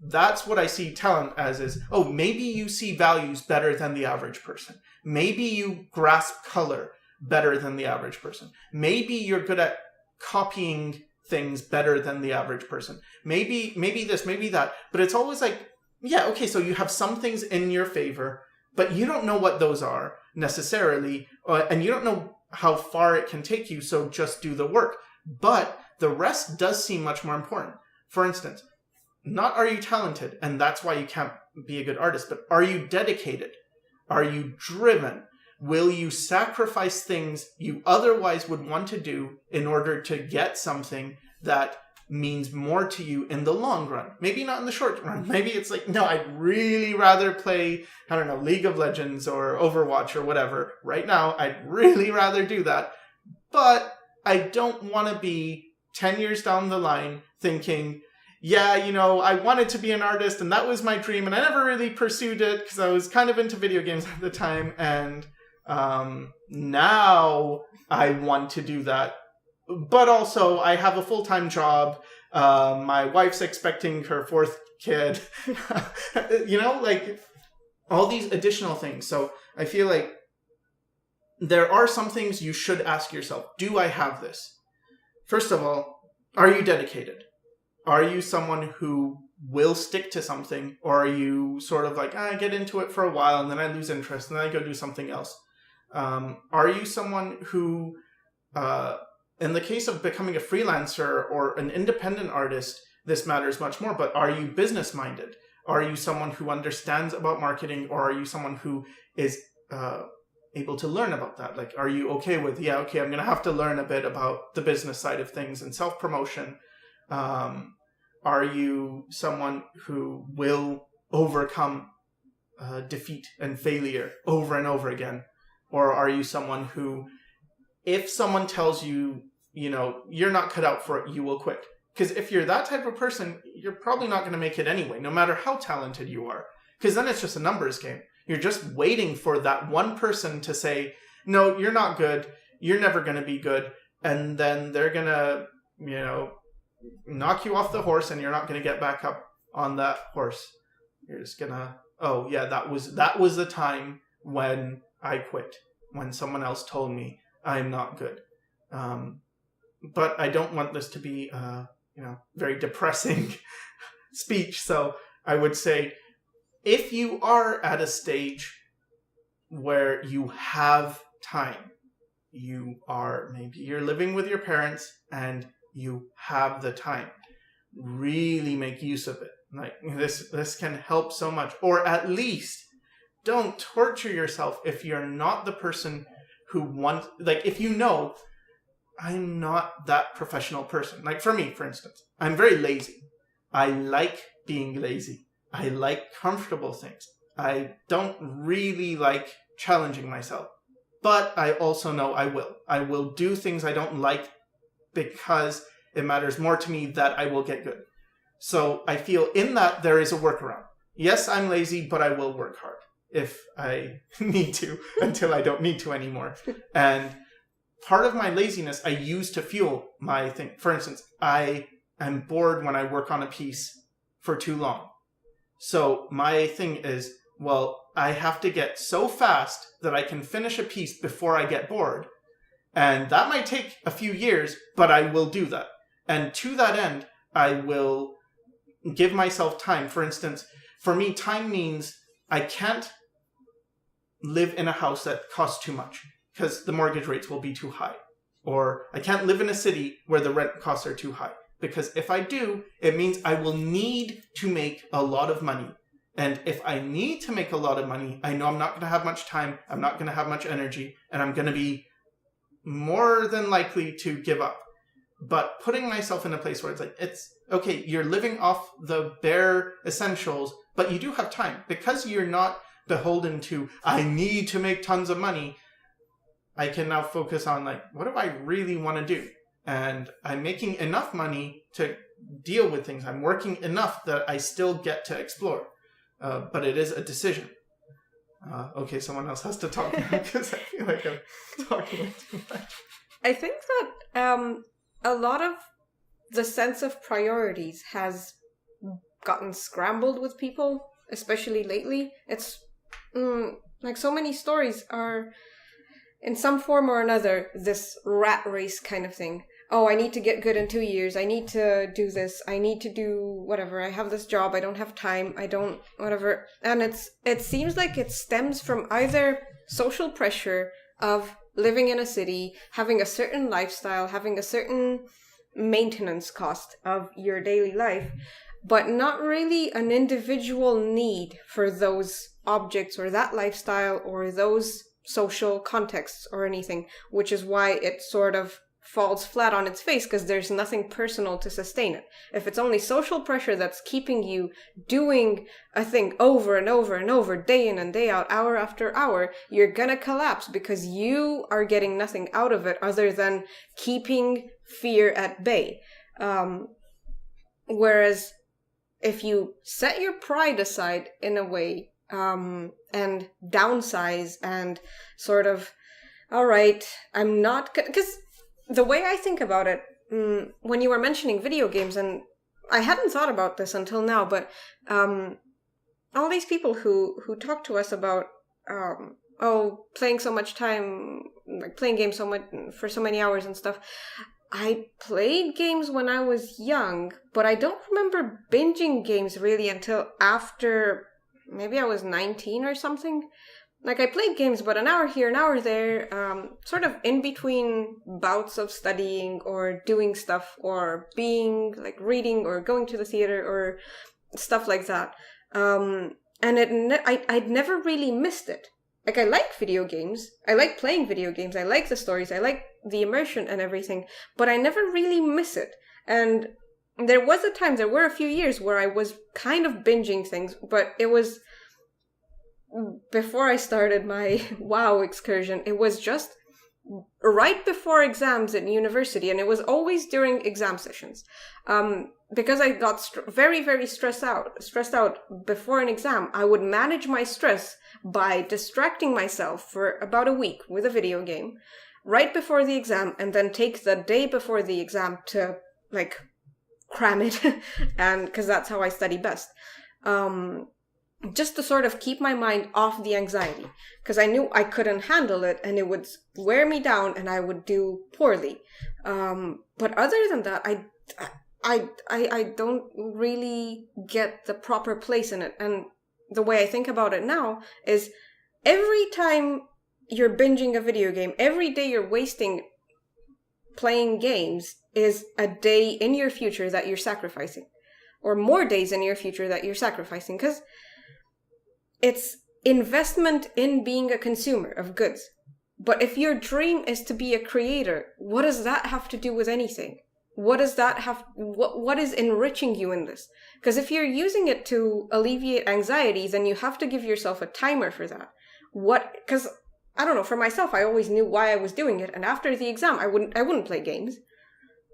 That's what I see talent as is, oh, maybe you see values better than the average person. Maybe you grasp color better than the average person. Maybe you're good at copying things better than the average person. Maybe this, maybe that. But it's always like, yeah, okay, so you have some things in your favor, but you don't know what those are necessarily, and you don't know how far it can take you, so just do the work. But the rest does seem much more important. For instance, not are you talented, and that's why you can't be a good artist, but are you dedicated? Are you driven? Will you sacrifice things you otherwise would want to do in order to get something that means more to you in the long run? Maybe not in the short run. Maybe it's like, no, I'd really rather play, I don't know, League of Legends or Overwatch or whatever. Right now, I'd really rather do that. But I don't want to be 10 years down the line thinking, yeah, you know, I wanted to be an artist and that was my dream and I never really pursued it because I was kind of into video games at the time, and now I want to do that. But also I have a full-time job. My wife's expecting her 4th kid. You know, like all these additional things. So I feel like there are some things you should ask yourself. Do I have this? First of all, are you dedicated? Are you someone who will stick to something? Or are you sort of like, I get into it for a while and then I lose interest and then I go do something else? Are you someone who, in the case of becoming a freelancer or an independent artist, this matters much more, but are you business-minded? Are you someone who understands about marketing, or are you someone who is able to learn about that? Like, are you okay with, I'm going to have to learn a bit about the business side of things and self-promotion? Are you someone who will overcome defeat and failure over and over again? Or are you someone who, if someone tells you, you know, you're not cut out for it, you will quit? Because if you're that type of person, you're probably not going to make it anyway, no matter how talented you are. Because then it's just a numbers game. You're just waiting for that one person to say, no, you're not good. You're never going to be good. And then they're going to, you know, knock you off the horse and you're not going to get back up on that horse. You're just going to, oh yeah, that was the time when I quit, when someone else told me I'm not good. But I don't want this to be, very depressing speech. So I would say, if you are at a stage where you have time, maybe you're living with your parents and you have the time, really make use of it. Like this can help so much. Or at least don't torture yourself if you're not the person who wants, like if you know, I'm not that professional person. Like for me, for instance, I'm very lazy. I like being lazy. I like comfortable things. I don't really like challenging myself. But I also know I will. I will do things I don't like because it matters more to me that I will get good. So I feel in that there is a workaround. Yes, I'm lazy, but I will work hard if I need to until I don't need to anymore. And part of my laziness I use to fuel my thing. For instance, I am bored when I work on a piece for too long. So my thing is, well, I have to get so fast that I can finish a piece before I get bored. And that might take a few years, but I will do that. And to that end, I will give myself time. For instance, for me, time means I can't live in a house that costs too much because the mortgage rates will be too high. Or I can't live in a city where the rent costs are too high. Because if I do, it means I will need to make a lot of money. And if I need to make a lot of money, I know I'm not going to have much time, I'm not going to have much energy, and I'm going to be more than likely to give up. But putting myself in a place where it's okay, you're living off the bare essentials, but you do have time. Because you're not beholden to, I need to make tons of money, I can now focus on what do I really want to do? And I'm making enough money to deal with things. I'm working enough that I still get to explore. But it is a decision. Okay, someone else has to talk now because I feel like I'm talking too much. I think that a lot of the sense of priorities has gotten scrambled with people, especially lately. It's like so many stories are, in some form or another, this rat race kind of thing. Oh, I need to get good in 2 years. I need to do this. I need to do whatever. I have this job. I don't have time. I don't, whatever. And it seems like it stems from either social pressure of living in a city, having a certain lifestyle, having a certain maintenance cost of your daily life, but not really an individual need for those objects or that lifestyle or those social contexts or anything, which is why it sort of falls flat on its face, because there's nothing personal to sustain it. If it's only social pressure that's keeping you doing a thing over and over and over, day in and day out, hour after hour, you're gonna collapse because you are getting nothing out of it other than keeping fear at bay. Whereas if you set your pride aside in a way, and downsize and sort of, all right, I'm not, because the way I think about it, when you were mentioning video games, and I hadn't thought about this until now, but all these people who talk to us about, playing so much time, like playing games so much for so many hours and stuff. I played games when I was young, but I don't remember binging games really until after maybe I was 19 or something. Like, I played games, but an hour here, an hour there, sort of in between bouts of studying or doing stuff or being, like, reading or going to the theater or stuff like that. And I'd never really missed it. Like, I like video games. I like playing video games. I like the stories. I like the immersion and everything. But I never really miss it. And there were a few years where I was kind of binging things, but it was before I started my WoW excursion. It was just right before exams in university, and it was always during exam sessions. Because I got very, very stressed out before an exam, I would manage my stress by distracting myself for about a week with a video game right before the exam, and then take the day before the exam to, like, cram it, and because that's how I study best. Just to sort of keep my mind off the anxiety, because I knew I couldn't handle it and it would wear me down and I would do poorly. But other than that, I don't really get the proper place in it. And the way I think about it now is every time you're binging a video game, every day you're wasting playing games is a day in your future that you're sacrificing, or more days in your future that you're sacrificing, because it's investment in being a consumer of goods. But if your dream is to be a creator, what does that have to do with anything? What does that have, what is enriching you in this? Because if you're using it to alleviate anxiety, then you have to give yourself a timer for that. Because, I don't know, for myself, I always knew why I was doing it. And after the exam, I wouldn't play games.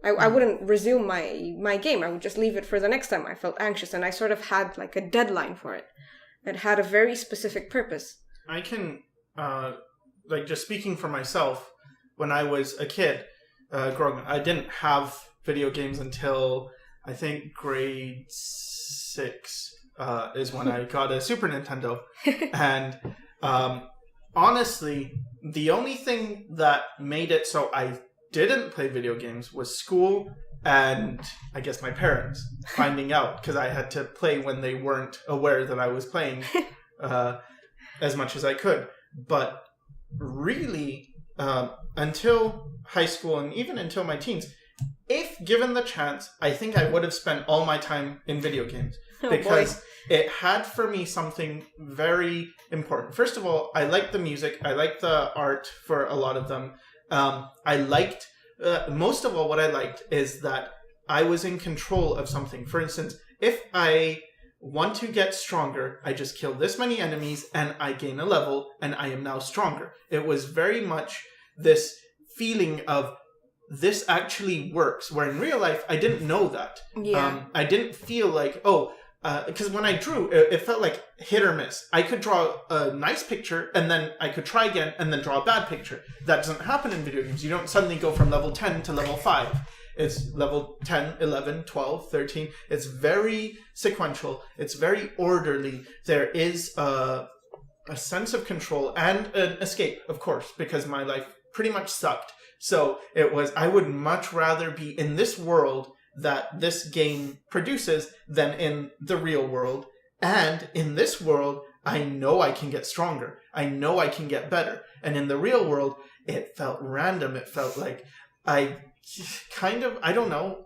I wouldn't resume my game. I would just leave it for the next time I felt anxious. And I sort of had like a deadline for it. It had a very specific purpose. I can, just speaking for myself, when I was a kid, growing up, I didn't have video games until I think grade 6 is when I got a Super Nintendo. And honestly, the only thing that made it so I didn't play video games was school and I guess my parents finding out, because I had to play when they weren't aware that I was playing as much as I could. But really, until high school and even until my teens, if given the chance, I think I would have spent all my time in video games. Because it had for me something very important. First of all, I liked the music. I liked the art for a lot of them. I liked... most of all, what I liked is that I was in control of something. For instance, if I want to get stronger, I just kill this many enemies and I gain a level and I am now stronger. It was very much this feeling of this actually works, where in real life, I didn't know that. Yeah. I didn't feel like, because when I drew, it felt like hit or miss. I could draw a nice picture, and then I could try again, and then draw a bad picture. That doesn't happen in video games. You don't suddenly go from level 10 to level 5. It's level 10, 11, 12, 13. It's very sequential. It's very orderly. There is a sense of control and an escape, of course, because my life pretty much sucked. So it was, I would much rather be in this world that this game produces than in the real world. And in this world, I know I can get stronger. I know I can get better. And in the real world, it felt random. It felt like I don't know.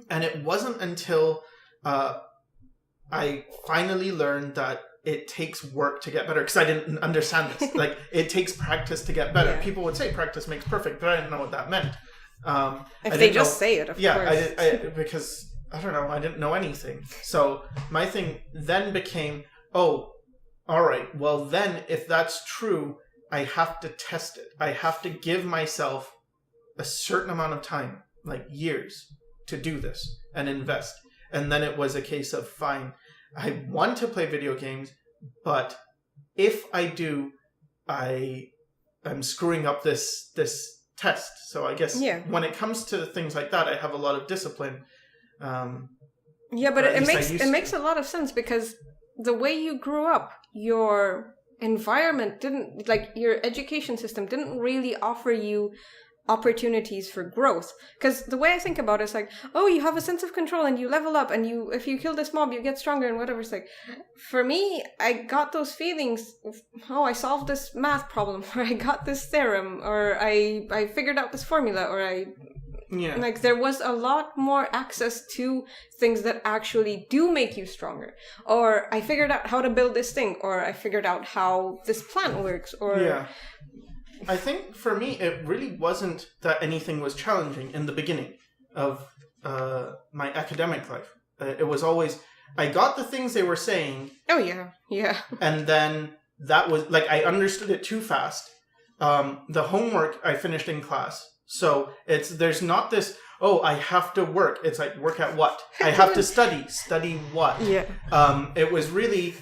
And it wasn't until I finally learned that it takes work to get better, because I didn't understand this. Like, it takes practice to get better. Yeah. People would say practice makes perfect, but I didn't know what that meant. If they just say it, of course. Yeah, because, I don't know, I didn't know anything. So my thing then became, oh, all right, well then, if that's true, I have to test it. I have to give myself a certain amount of time, like years, to do this and invest. And then it was a case of, fine, I want to play video games, but if I do, I'm screwing up this test. So I guess when it comes to things like that, I have a lot of discipline. Yeah, but it makes a lot of sense, because the way you grew up, your environment didn't, like, your education system didn't really offer you opportunities for growth. Because the way I think about it is like, oh, you have a sense of control and you level up, and if you kill this mob, you get stronger and whatever. It's like, for me, I got those feelings of, oh, I solved this math problem, or I got this theorem, or I figured out this formula, or like, there was a lot more access to things that actually do make you stronger. Or I figured out how to build this thing, or I figured out how this plant works, or... Yeah. I think for me, it really wasn't that anything was challenging in the beginning of my academic life. It was always, I got the things they were saying. Oh, yeah. Yeah. And then that was, like, I understood it too fast. The homework I finished in class. So there's not this, oh, I have to work. It's like, work at what? I have to study. Study what? Yeah. It was really,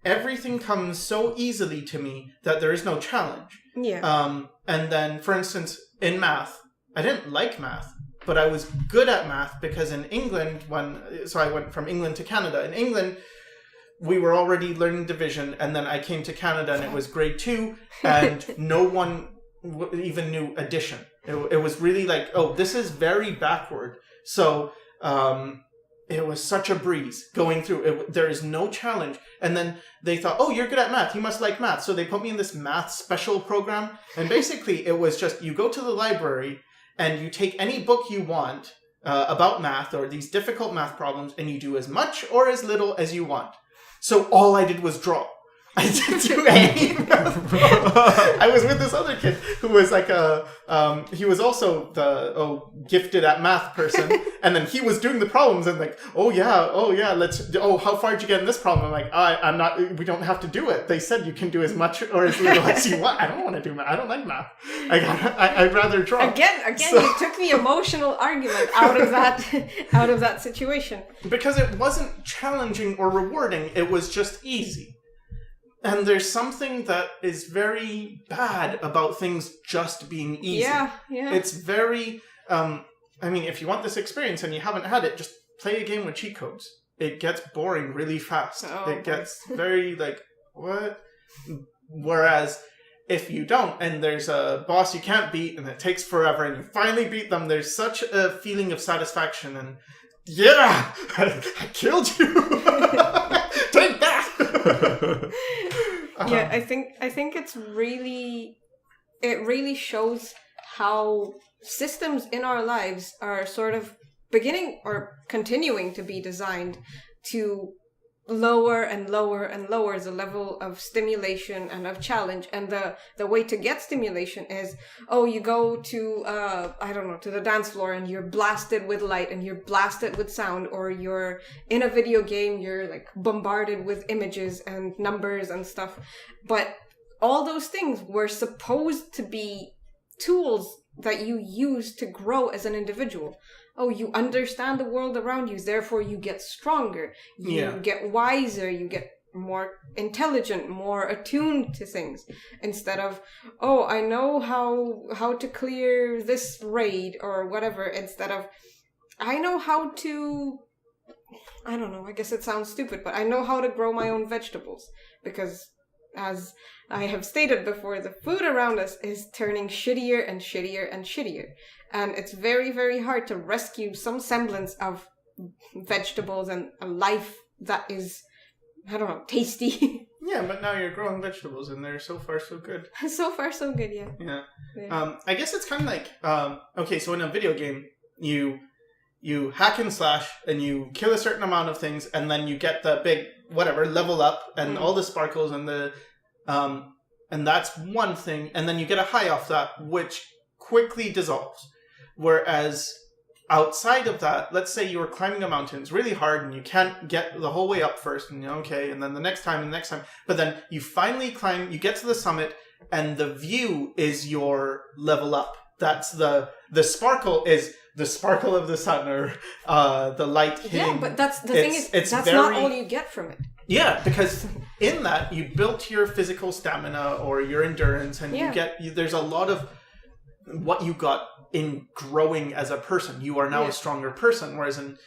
everything comes so easily to me that there is no challenge. Yeah. And then, for instance, in math, I didn't like math, but I was good at math because in England, so I went from England to Canada. In England, we were already learning division, and then I came to Canada and it was grade 2, and no one even knew addition. It was really like, oh, this is very backward. So it was such a breeze going through. There is no challenge. And then they thought, oh, you're good at math. You must like math. So they put me in this math special program. And basically, it was just, you go to the library and you take any book you want about math or these difficult math problems, and you do as much or as little as you want. So all I did was draw. I didn't do any math. I was with this other kid who was like he was also the gifted at math person, and then he was doing the problems and like, how far did you get in this problem? I'm like, I'm not. We don't have to do it. They said you can do as much or as little as you want. I don't want to do math. I don't like math. I'd rather draw. Again, so, you took the emotional argument out of that situation, because it wasn't challenging or rewarding. It was just easy. And there's something that is very bad about things just being easy. Yeah. It's very, if you want this experience and you haven't had it, just play a game with cheat codes. It gets boring really fast. Oh, it gets very like, what? Whereas if you don't, and there's a boss you can't beat and it takes forever and you finally beat them, there's such a feeling of satisfaction and, yeah, I killed you. Take that. Yeah, I think it really shows how systems in our lives are sort of beginning or continuing to be designed to lower and lower and lower the level of stimulation and of challenge. And the way to get stimulation is, you go to to the dance floor and you're blasted with light and you're blasted with sound, or you're in a video game, you're like bombarded with images and numbers and stuff. But all those things were supposed to be tools that you use to grow as an individual. Oh, you understand the world around you, therefore you get stronger. You get wiser, you get more intelligent, more attuned to things. Instead of, I know how to clear this raid or whatever. Instead of, I know how to, I don't know, I guess it sounds stupid, but I know how to grow my own vegetables. Because, as I have stated before, the food around us is turning shittier and shittier and shittier. And it's very, very hard to rescue some semblance of vegetables and a life that is I don't know, tasty. Yeah, but now you're growing vegetables and they're so far so good. So far, so good, yeah. Yeah. I guess it's kind of like, okay, so in a video game, you hack and slash and you kill a certain amount of things and then you get the big, whatever, level up and all the sparkles and the, and that's one thing. And then you get a high off that, which quickly dissolves. Whereas outside of that, let's say you were climbing a mountain, it's really hard and you can't get the whole way up first, and okay, and then the next time, but then you finally climb, you get to the summit, and the view is your level up. That's the sparkle is the sparkle of the sun, or the light hitting. Yeah, but that's the thing is, that's not all you get from it. Yeah, because in that, you built your physical stamina or your endurance, and there's a lot of what you got in growing as a person. You are now a stronger person, whereas in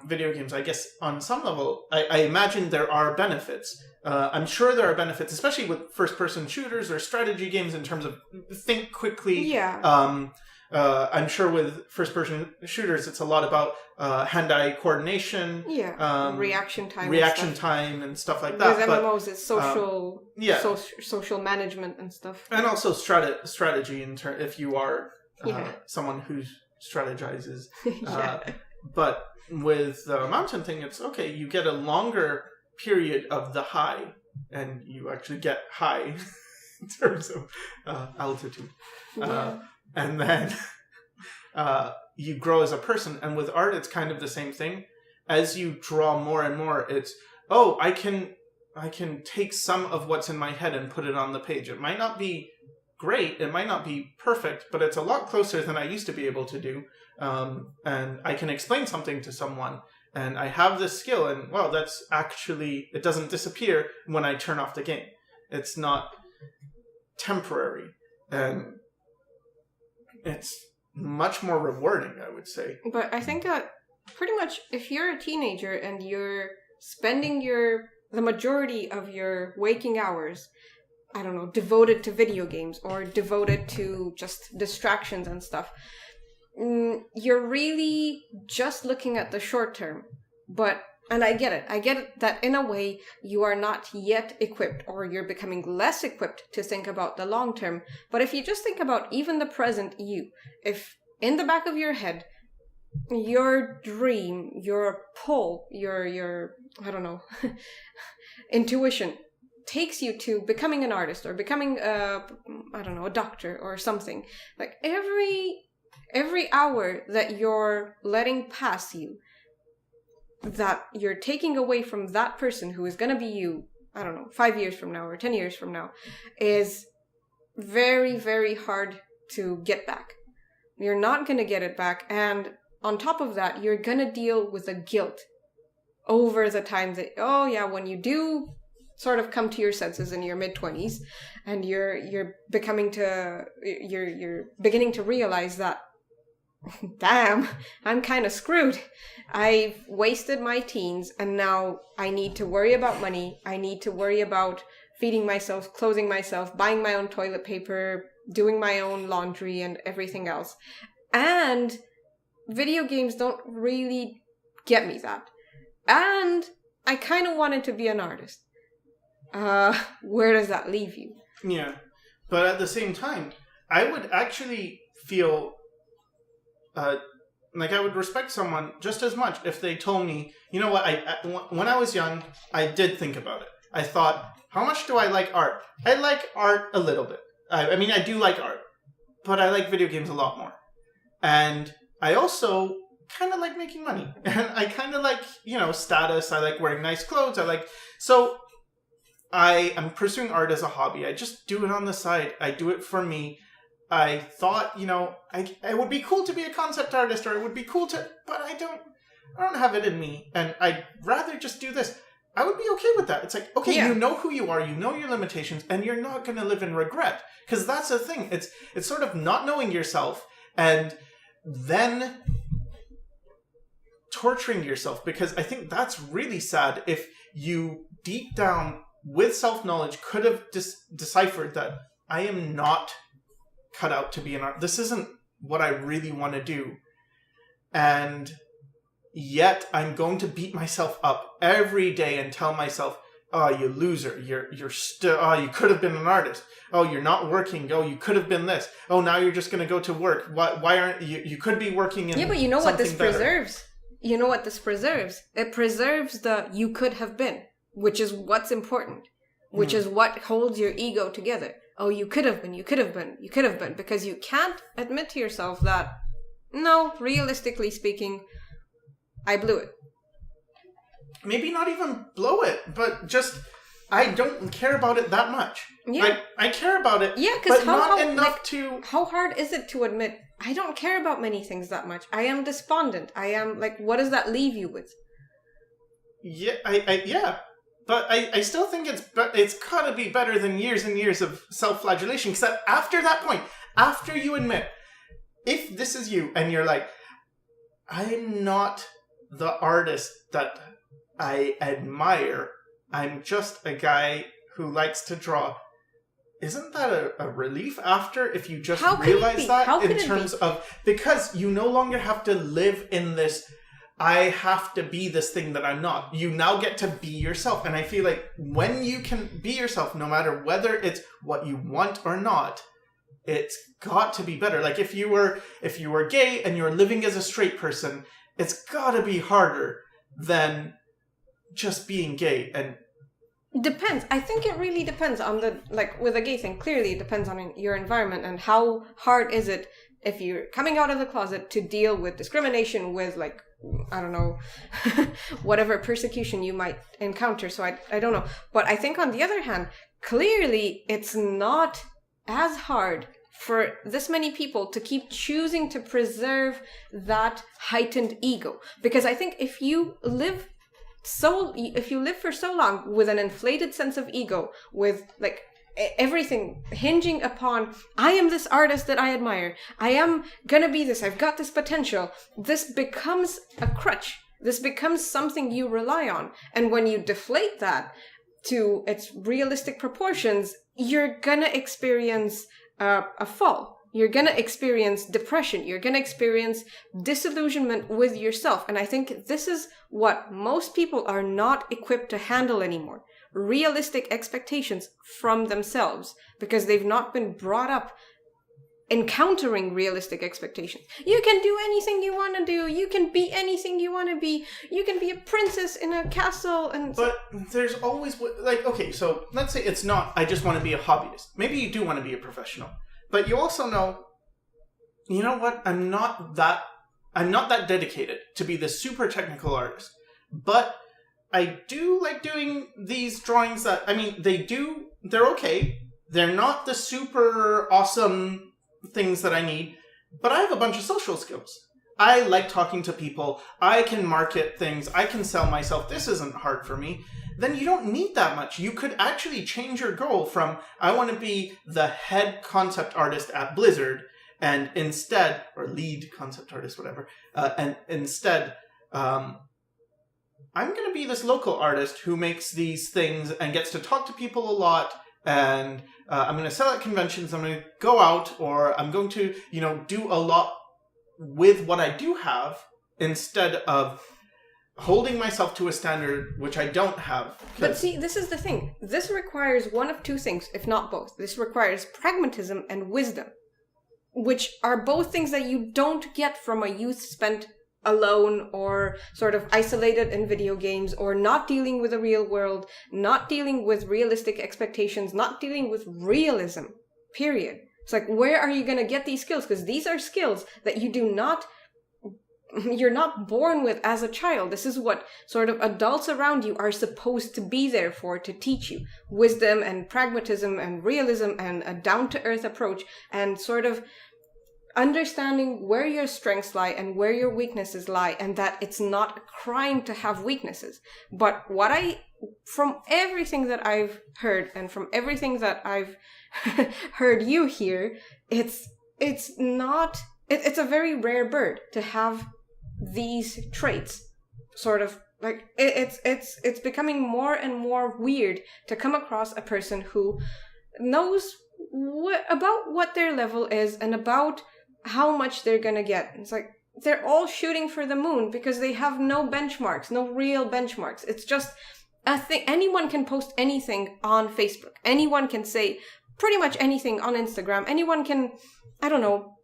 video games, I guess on some level, I imagine there are benefits. I'm sure there are benefits, especially with first-person shooters or strategy games in terms of think quickly. Yeah. I'm sure with first-person shooters, it's a lot about hand-eye coordination. Yeah. Reaction time and stuff like that. With MMOs, it's social, social management and stuff. And also strategy if you are someone who strategizes. But with the mountain thing, it's okay. You get a longer period of the high, and you actually get high in terms of altitude. And then you grow as a person. And with art, it's kind of the same thing. As you draw more and more, it's, I can take some of what's in my head and put it on the page. It might not be great, it might not be perfect, but it's a lot closer than I used to be able to do. And I can explain something to someone, and I have this skill, and that's actually, it doesn't disappear when I turn off the game. It's not temporary. And it's much more rewarding, I would say. But I think that pretty much if you're a teenager and you're spending the majority of your waking hours, I don't know, devoted to video games or devoted to just distractions and stuff, you're really just looking at the short term. And I get it that in a way you are not yet equipped, or you're becoming less equipped to think about the long term. But if you just think about even the present you, if in the back of your head, your dream, your pull, your I don't know, intuition takes you to becoming an artist or becoming a doctor or something, like every hour that you're letting pass you, that you're taking away from that person who is going to be you, 5 years from now or 10 years from now, is very, very hard to get back. You're not going to get it back. And on top of that, you're going to deal with the guilt over the time that, when you do sort of come to your senses in your mid-20s and you're beginning to realize that, damn, I'm kind of screwed. I've wasted my teens, and now I need to worry about money. I need to worry about feeding myself, clothing myself, buying my own toilet paper, doing my own laundry, and everything else. And video games don't really get me that. And I kind of wanted to be an artist. Where does that leave you? Yeah. But at the same time, I would actually feel like I would respect someone just as much if they told me, you know what, when I was young, I did think about it. I thought, how much do I like art? I like art a little bit. I mean, I do like art, but I like video games a lot more. And I also kind of like making money. And I kind of like, status. I like wearing nice clothes. So I am pursuing art as a hobby. I just do it on the side. I do it for me. I thought, it would be cool to be a concept artist, or it would be cool but I don't have it in me, and I'd rather just do this. I would be okay with that. It's like, okay, You know who you are, you know your limitations, and you're not going to live in regret. Because that's the thing. It's sort of not knowing yourself and then torturing yourself, because I think that's really sad if you deep down with self-knowledge could have deciphered that I am not cut out to be an artist. This isn't what I really want to do. And yet I'm going to beat myself up every day and tell myself, oh, you loser, you're still, oh, you could have been an artist. Oh, you're not working. Oh, you could have been this. Oh, now you're just going to go to work. Why aren't you? You could be working in. Yeah, but you know what this better. preserves? You know what this preserves? It preserves the you could have been, which is what's important, which is what holds your ego together. Oh, you could have been, you could have been, you could have been, because you can't admit to yourself that, no, realistically speaking, I blew it. Maybe not even blow it, but just, I don't care about it that much. Yeah. I care about it, but not enough to... How hard is it to admit, I don't care about many things that much. I am despondent. I am, like, what does that leave you with? Yeah, but I still think it's gotta be better than years and years of self-flagellation, because after that point, after you admit, if this is you, and you're like, I'm not the artist that I admire, I'm just a guy who likes to draw. Isn't that a relief after, if you just realize that, in terms of, because you no longer have to live in this, I have to be this thing that I'm not. You now get to be yourself. And I feel like when you can be yourself, no matter whether it's what you want or not, it's got to be better. Like if you were gay and you're living as a straight person, it's got to be harder than just being gay. And depends. I think it really depends on the, like with a gay thing, clearly it depends on your environment and how hard is it if you're coming out of the closet to deal with discrimination, with like, I don't know, whatever persecution you might encounter. So I don't know. But I think on the other hand, clearly it's not as hard for this many people to keep choosing to preserve that heightened ego. Because I think if you live for so long with an inflated sense of ego, with like everything hinging upon, I am this artist that I admire, I am gonna be this, I've got this potential, this becomes a crutch. This becomes something you rely on. And when you deflate that to its realistic proportions, you're gonna experience a fall. You're gonna experience depression. You're gonna experience disillusionment with yourself. And I think this is what most people are not equipped to handle anymore. Realistic expectations from themselves, because they've not been brought up encountering realistic expectations. You can do anything you want to do. You can be anything you want to be. You can be a princess in a castle. But there's always, like, okay, so let's say it's not, I just want to be a hobbyist. Maybe you do want to be a professional. But you also know, you know what? I'm not that dedicated to be the super technical artist. But I do like doing these drawings that, I mean, they're okay. They're not the super awesome things that I need, but I have a bunch of social skills. I like talking to people. I can market things. I can sell myself. This isn't hard for me. Then you don't need that much. You could actually change your goal from, I want to be the head concept artist at Blizzard, and instead, or lead concept artist, whatever, and instead, I'm going to be this local artist who makes these things and gets to talk to people a lot, and I'm going to sell at conventions, I'm going to go out, or I'm going to, do a lot with what I do have, instead of holding myself to a standard which I don't have. But see, this is the thing. This requires one of two things, if not both. This requires pragmatism and wisdom, which are both things that you don't get from a youth spent alone or sort of isolated in video games, or not dealing with the real world, not dealing with realistic expectations, not dealing with realism, period. It's like, where are you going to get these skills? Because these are skills that you're not born with as a child. This is what sort of adults around you are supposed to be there for, to teach you wisdom and pragmatism and realism and a down-to-earth approach, and sort of understanding where your strengths lie and where your weaknesses lie, and that it's not a crime to have weaknesses. But from everything that I've heard, and from everything that I've heard you hear, it's a very rare bird to have these traits. Sort of like it's becoming more and more weird to come across a person who knows about what their level is and about how much they're gonna get. It's like they're all shooting for the moon because they have no benchmarks, no real benchmarks. It's just anyone can post anything on Facebook. Anyone can say pretty much anything on Instagram. Anyone can, I don't know,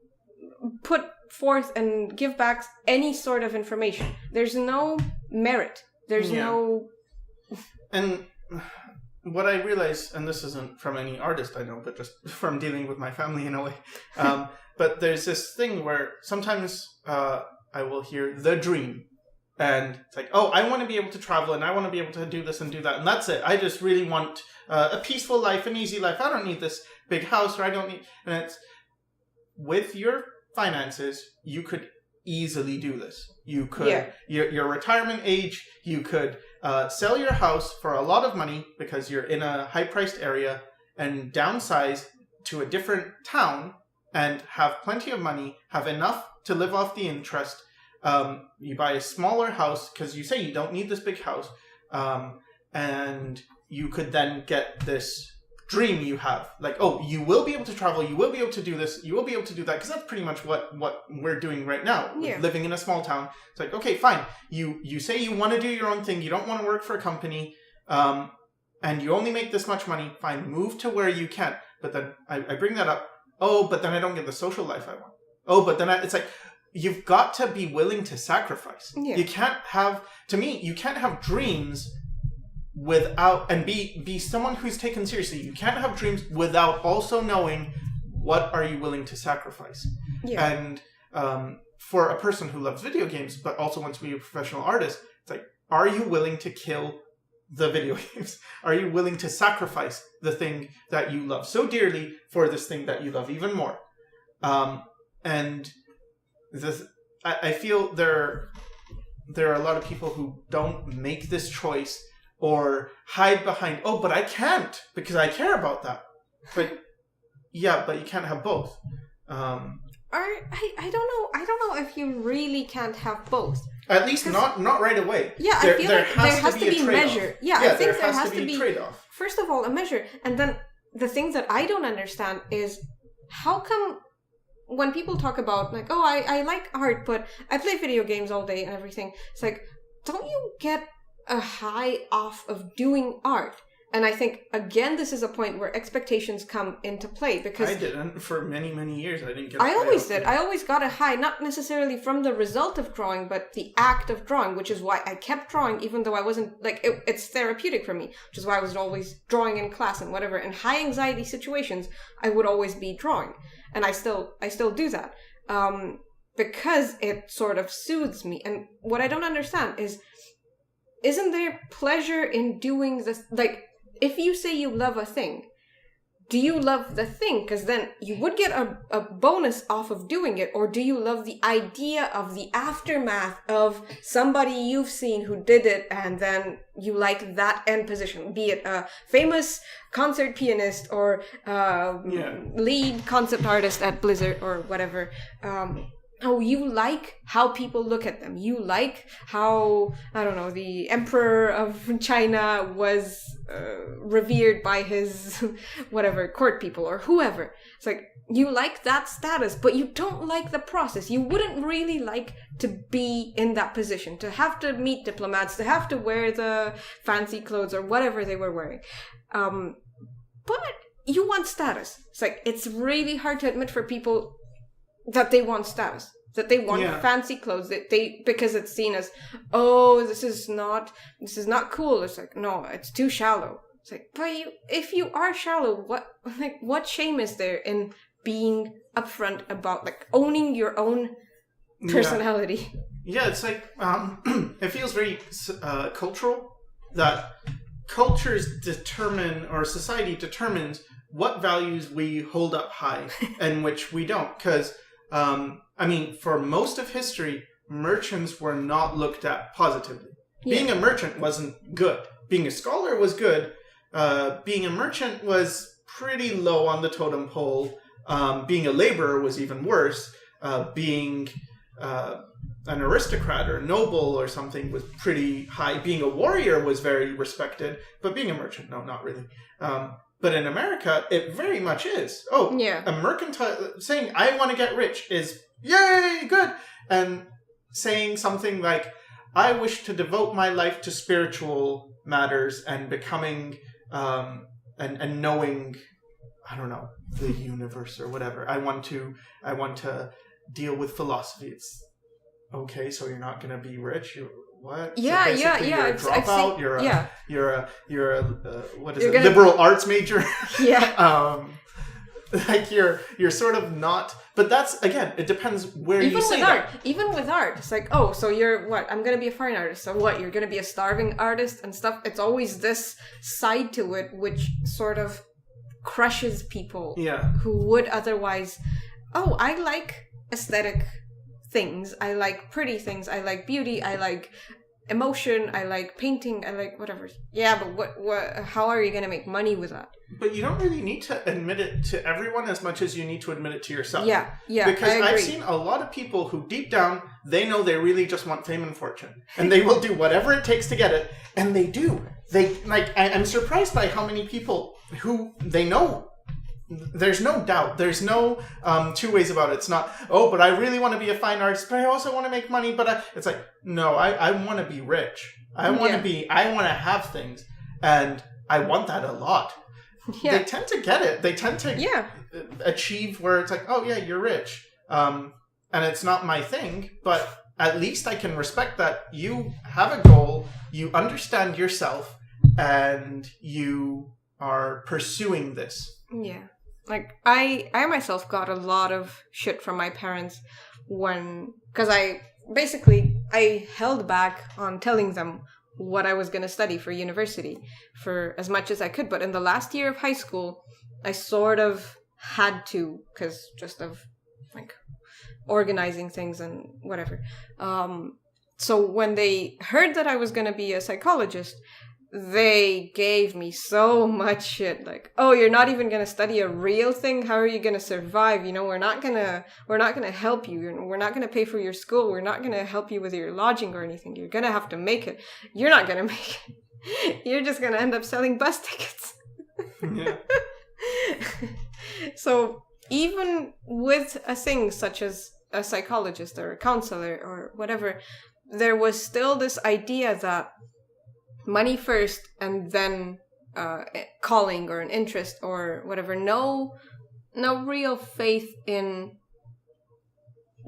put forth and give back any sort of information. There's no merit. There's no... And what I realize, and this isn't from any artist I know, but just from dealing with my family in a way, but there's this thing where sometimes I will hear the dream. And it's like, oh, I want to be able to travel and I want to be able to do this and do that. And that's it. I just really want a peaceful life, an easy life. I don't need this big house, or I don't need... And it's, with your finances, you could easily do this. You could, your retirement age, you could sell your house for a lot of money because you're in a high-priced area and downsize to a different town and have plenty of money, have enough to live off the interest. You buy a smaller house because you say you don't need this big house, and you could then get this dream you have. Like, oh, you will be able to travel, you will be able to do this, you will be able to do that, because that's pretty much what we're doing right now, living in a small town. It's like, okay, fine. You say you want to do your own thing, you don't want to work for a company, and you only make this much money, fine, move to where you can. But then I bring that up, oh, but then I don't get the social life I want. Oh, but then it's like, you've got to be willing to sacrifice. Yeah. You can't have dreams without, and be someone who's taken seriously. You can't have dreams without also knowing what are you willing to sacrifice. Yeah. And for a person who loves video games, but also wants to be a professional artist, it's like, are you willing to kill the video games? Are you willing to sacrifice the thing that you love so dearly for this thing that you love even more? And I feel there are a lot of people who don't make this choice or hide behind, oh, but I can't because I care about that. But yeah, but you can't have both. I don't know if you really can't have both. At least not right away. Yeah, I feel like there has to be measure. Yeah, I think there has to be trade-off. First of all, a measure, and then the thing that I don't understand is how come when people talk about like, oh, I like art, but I play video games all day and everything. It's like, don't you get a high off of doing art? And I think, again, this is a point where expectations come into play because... I didn't. For many, many years, I didn't get a high. I always did. I always got a high, not necessarily from the result of drawing, but the act of drawing, which is why I kept drawing, even though I wasn't... Like, it's therapeutic for me, which is why I was always drawing in class and whatever. In high anxiety situations, I would always be drawing. And I still do that. Because it sort of soothes me. And what I don't understand is, isn't there pleasure in doing this? Like, if you say you love a thing, do you love the thing? Because then you would get a bonus off of doing it. Or do you love the idea of the aftermath of somebody you've seen who did it and then you like that end position? Be it a famous concert pianist or lead concept artist at Blizzard or whatever. Oh, you like how people look at them. You like how, I don't know, the emperor of China was revered by his, whatever, court people or whoever. It's like, you like that status, but you don't like the process. You wouldn't really like to be in that position, to have to meet diplomats, to have to wear the fancy clothes or whatever they were wearing. But you want status. It's like, it's really hard to admit for people that they want status, that they want fancy clothes, that because it's seen as, oh, this is not cool. It's like, no, it's too shallow. It's like, but if you are shallow, what shame is there in being upfront about like owning your own personality? Yeah, it's like it feels very cultural, that cultures determine, or society determines, what values we hold up high and which we don't. Because for most of history, merchants were not looked at positively. Yeah. Being a merchant wasn't good. Being a scholar was good. Being a merchant was pretty low on the totem pole. Being a laborer was even worse. Being an aristocrat or noble or something was pretty high. Being a warrior was very respected. But being a merchant, no, not really. But in America, it very much is. Oh, yeah. A mercantile saying, I want to get rich is, yay, good. And saying something like, I wish to devote my life to spiritual matters and becoming and knowing, I don't know, the universe or whatever. I want to deal with philosophy. It's okay, so you're not going to be rich. What? Yeah, so yeah. You're a dropout. You're a what is it? Liberal arts major. Yeah. Like you're sort of not, but that's, again, it depends where you say that. Even with art, it's like, oh, so you're what? I'm gonna be a fine artist. So what? You're gonna be a starving artist and stuff. It's always this side to it which sort of crushes people. Yeah. Who would otherwise, oh, I like aesthetic things. I like pretty things. I like beauty. I like emotion. I like painting. I like whatever. Yeah, but what? How are you gonna make money with that? But you don't really need to admit it to everyone as much as you need to admit it to yourself. Yeah, Because I agree. I've seen a lot of people who deep down, they know they really just want fame and fortune. And they will do whatever it takes to get it. And they do. I'm surprised by how many people who they know. There's no doubt. There's no two ways about it. It's not, oh, but I really want to be a fine artist, but I also want to make money. But it's like, no, I want to be rich. I want to have things. And I want that a lot. Yeah. They tend to get it. They tend to achieve where it's like, oh yeah, you're rich. And it's not my thing, but at least I can respect that you have a goal, you understand yourself, and you are pursuing this. Yeah. Like, I myself got a lot of shit from my parents because I held back on telling them what I was going to study for university for as much as I could. But in the last year of high school, I sort of had to, because just of like organizing things and whatever. So when they heard that I was going to be a psychologist, they gave me so much shit. Like, oh, you're not even going to study a real thing? How are you going to survive? You know, we're not going to help you. We're not going to pay for your school. We're not going to help you with your lodging or anything. You're going to have to make it. You're not going to make it. You're just going to end up selling bus tickets. Yeah. So even with a thing such as a psychologist or a counselor or whatever, there was still this idea that money first and then calling or an interest or whatever. No real faith in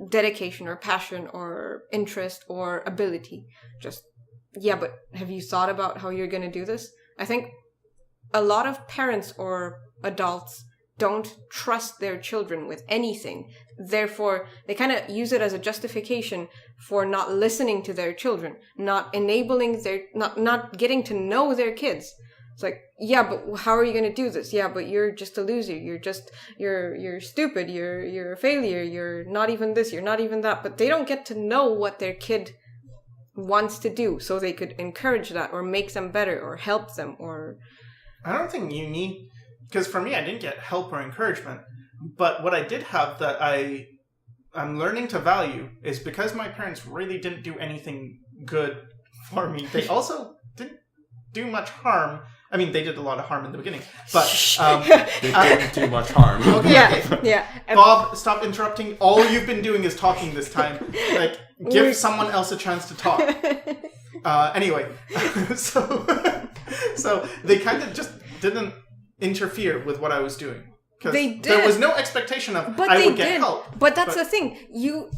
dedication or passion or interest or ability. Just, yeah, but have you thought about how you're going to do this? I think a lot of parents or adults don't trust their children with anything. Therefore, they kind of use it as a justification for not listening to their children, not enabling not getting to know their kids. It's like, yeah, but how are you going to do this? Yeah, but you're just a loser. You're stupid. You're a failure. You're not even this. You're not even that. But they don't get to know what their kid wants to do, so they could encourage that or make them better or help them. Or I don't think you need, because for me, I didn't get help or encouragement. But what I did have that I'm learning to value is because my parents really didn't do anything good for me. They also didn't do much harm. I mean, they did a lot of harm in the beginning, but they didn't do much harm. Okay, yeah. Bob, stop interrupting. All you've been doing is talking this time. Like, give someone else a chance to talk. Anyway, so they kind of just didn't interfere with what I was doing. Because there was no expectation of I would get help. But that's the thing. You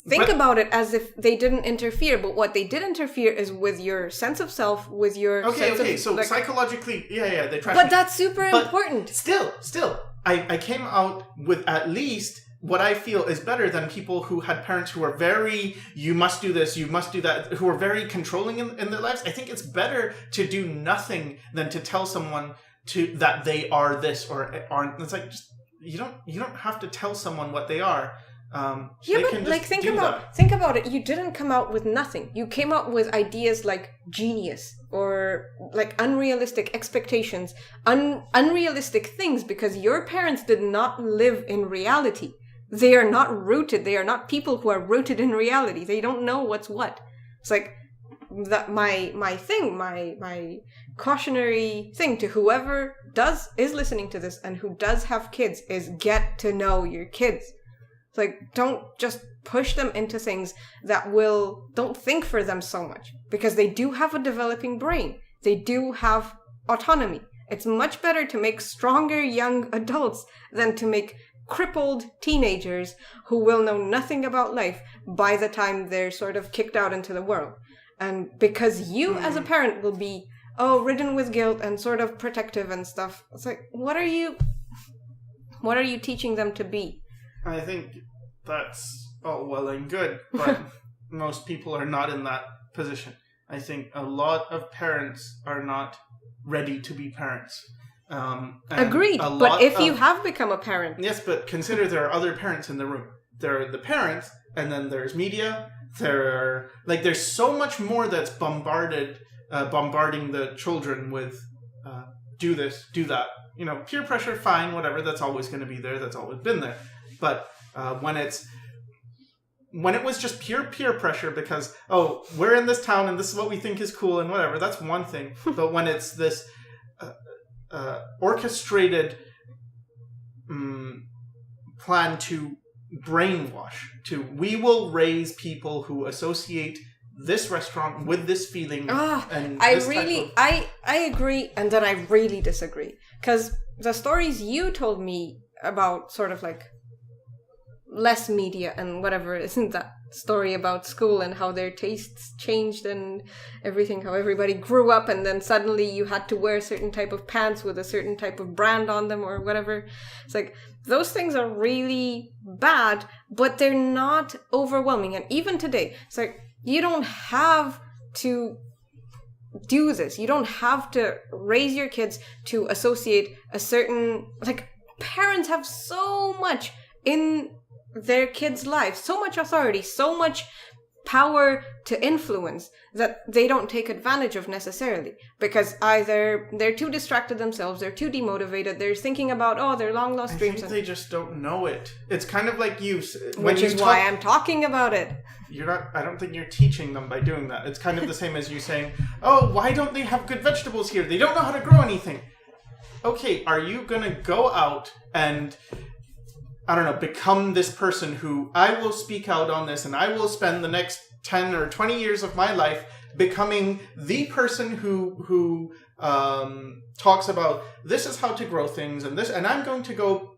think about it as if they didn't interfere, but what they did interfere is with your sense of self, with your sense of... So like, psychologically, they trashed But me. that's super important. Still, I came out with at least what I feel is better than people who had parents who were very, you must do this, you must do that, who were very controlling in their lives. I think it's better to do nothing than to tell someone that they are this or aren't. It's like, just you don't have to tell someone what they are. But like think about it. You didn't come out with nothing. You came out with ideas like genius or like unrealistic expectations, unrealistic things, because your parents did not live in reality. They are not rooted. They are not people who are rooted in reality. They don't know what's what. It's like that. My cautionary thing to whoever is listening to this and who does have kids is get to know your kids. It's like, don't just push them into things that don't think for them so much, because they do have a developing brain. They do have autonomy. It's much better to make stronger young adults than to make crippled teenagers who will know nothing about life by the time they're sort of kicked out into the world. And because you as a parent will be, ridden with guilt and sort of protective and stuff. It's like, what are you teaching them to be? I think that's all well and good, but most people are not in that position. I think a lot of parents are not ready to be parents. Agreed, but if you have become a parent... Yes, but consider there are other parents in the room. There are the parents, and then there's media. There's so much more that's bombarding the children with do this, do that. You know, peer pressure, fine, whatever, that's always going to be there, that's always been there. But when it was just pure peer pressure because, we're in this town and this is what we think is cool and whatever, that's one thing. But when it's this orchestrated plan to brainwash, we will raise people who associate this restaurant with this feeling. I agree, and then I really disagree. Because the stories you told me about sort of like less media and whatever, isn't that story about school and how their tastes changed and everything, how everybody grew up and then suddenly you had to wear a certain type of pants with a certain type of brand on them or whatever. It's like, those things are really bad, but they're not overwhelming. And even today, it's like, you don't have to do this. You don't have to raise your kids to associate a certain, like, parents have so much in their kids' lives, so much authority, so much power to influence that they don't take advantage of necessarily, because either they're too distracted themselves, they're too demotivated, they're thinking about their long lost dreams. I think they just don't know it. It's kind of like which is why I'm talking about it. I don't think you're teaching them by doing that. It's kind of the same as you saying, why don't they have good vegetables here? They don't know how to grow anything. Okay, are you gonna go out and, I don't know, become this person who I will speak out on this and I will spend the next 10 or 20 years of my life becoming the person who talks about this is how to grow things and I'm going to go